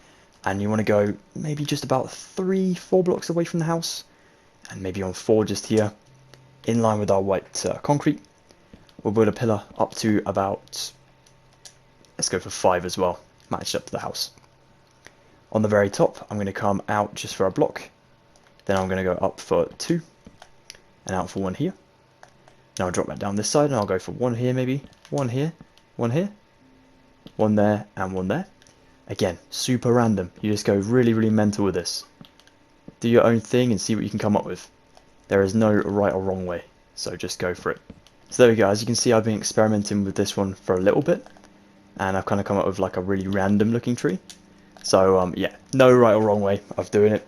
Speaker 1: and you want to go maybe just about 3-4 blocks away from the house, and maybe on 4 just here, in line with our white concrete. We'll build a pillar up to about, let's go for 5 as well, matched up to the house. On the very top, I'm going to come out just for a block, then I'm going to go up for 2, and out for 1 here. Now I'll drop that down this side, and I'll go for 1 here maybe, 1 here, 1 here, 1 there, and 1 there. Again, super random. You just go really, really mental with this. Do your own thing and see what you can come up with. There is no right or wrong way, so just go for it. So there we go. As you can see, I've been experimenting with this one for a little bit, and I've kind of come up with like a really random looking tree. So yeah, no right or wrong way of doing it.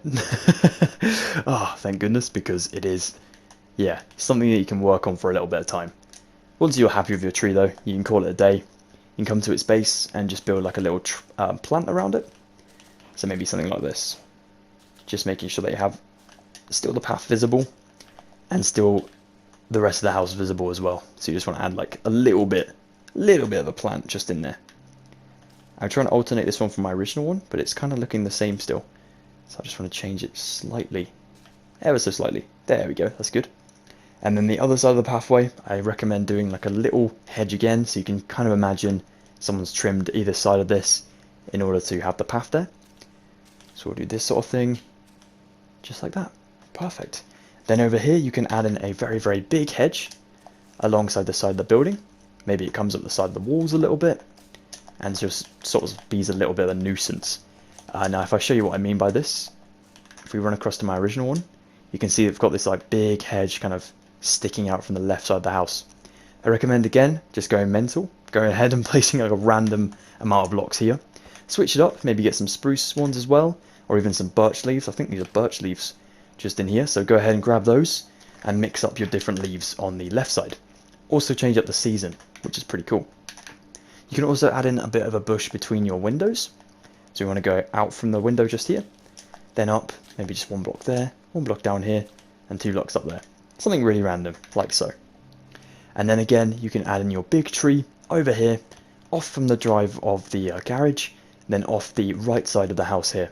Speaker 1: Oh, thank goodness, because it is, yeah, something that you can work on for a little bit of time. Once you're happy with your tree though, you can call it a day. You can come to its base and just build like a little plant around it. So maybe something like this. Just making sure that you have still the path visible and still the rest of the house visible as well. So you just want to add like a little bit of a plant just in there. I'm trying to alternate this one from my original one, but it's kind of looking the same still. So I just want to change it slightly. Ever so slightly. There we go, that's good. And then the other side of the pathway, I recommend doing like a little hedge again, so you can kind of imagine someone's trimmed either side of this in order to have the path there. So we'll do this sort of thing, just like that. Perfect. Then over here you can add in a very, very big hedge alongside the side of the building. Maybe it comes up the side of the walls a little bit, and just sort of be a little bit of a nuisance. Now if I show you what I mean by this, if we run across to my original one, you can see we've got this like big hedge kind of sticking out from the left side of the house. I recommend again just going mental, going ahead and placing like a random amount of blocks here. Switch it up, maybe get some spruce ones as well, or even some birch leaves. I think these are birch leaves just in here, so go ahead and grab those and mix up your different leaves on the left side. Also change up the season, which is pretty cool. You can also add in a bit of a bush between your windows. So you want to go out from the window just here, then up, maybe just 1 block there, 1 block down here, and 2 blocks up there. Something really random, like so. And then again, you can add in your big tree over here, off from the drive of the garage, then off the right side of the house here.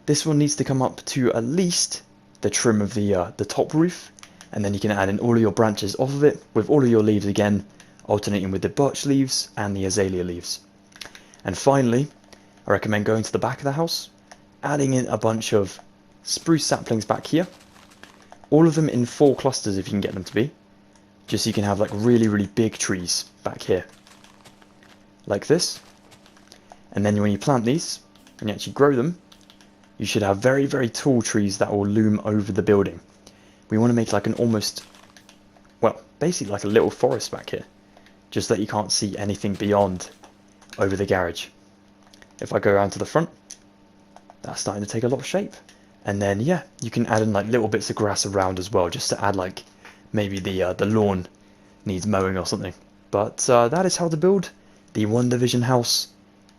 Speaker 1: This one needs to come up to at least the trim of the top roof, and then you can add in all of your branches off of it, with all of your leaves again, alternating with the birch leaves and the azalea leaves. And finally, I recommend going to the back of the house, adding in a bunch of spruce saplings back here, all of them in 4 clusters if you can get them to be, just so you can have like really, really big trees back here, like this. And then when you plant these, and you actually grow them, you should have very, very tall trees that will loom over the building. We want to make like an almost, well, basically like a little forest back here, just that you can't see anything beyond over the garage. If I go around to the front, that's starting to take a lot of shape. And then yeah, you can add in like little bits of grass around as well, just to add like maybe the lawn needs mowing or something. But that is how to build the WandaVision house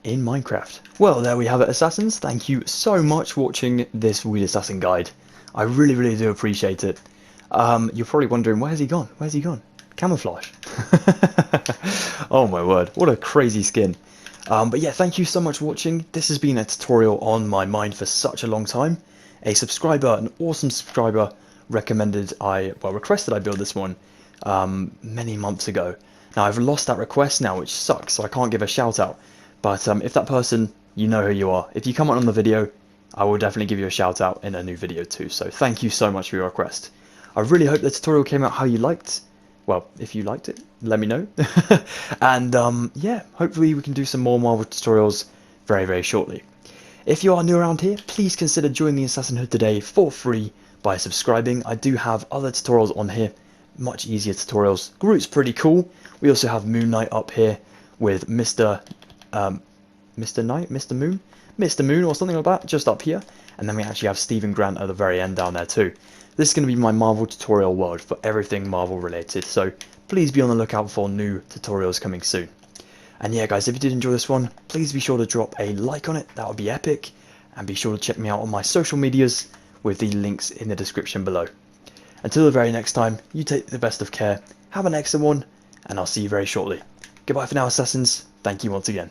Speaker 1: in Minecraft. Well, there we have it, Assassins. Thank you so much for watching this Wheelassassin guide. I really, really do appreciate it. You're probably wondering, where's he gone? Where's he gone? Camouflage. Oh my word, what a crazy skin. But yeah, thank you so much for watching. This has been a tutorial on my mind for such a long time. A subscriber, an awesome subscriber, requested I build this one many months ago. Now I've lost that request now, which sucks, so I can't give a shout out. But if that person, you know who you are. If you comment on the video, I will definitely give you a shout out in a new video too. So thank you so much for your request. I really hope the tutorial came out how you liked. Well, if you liked it, let me know. And yeah, hopefully we can do some more Marvel tutorials very, very shortly. If you are new around here, please consider joining the Assassin Hood today for free by subscribing. I do have other tutorials on here, much easier tutorials. Groot's pretty cool. We also have Moon Knight up here with Mr. Knight, Mr. Moon or something like that, just up here. And then we actually have Stephen Grant at the very end down there too. This is going to be my Marvel tutorial world for everything Marvel related, so please be on the lookout for new tutorials coming soon. And yeah guys, if you did enjoy this one, please be sure to drop a like on it, that would be epic. And be sure to check me out on my social medias with the links in the description below. Until the very next time, you take the best of care, have an excellent one, and I'll see you very shortly. Goodbye for now, Assassins. Thank you once again.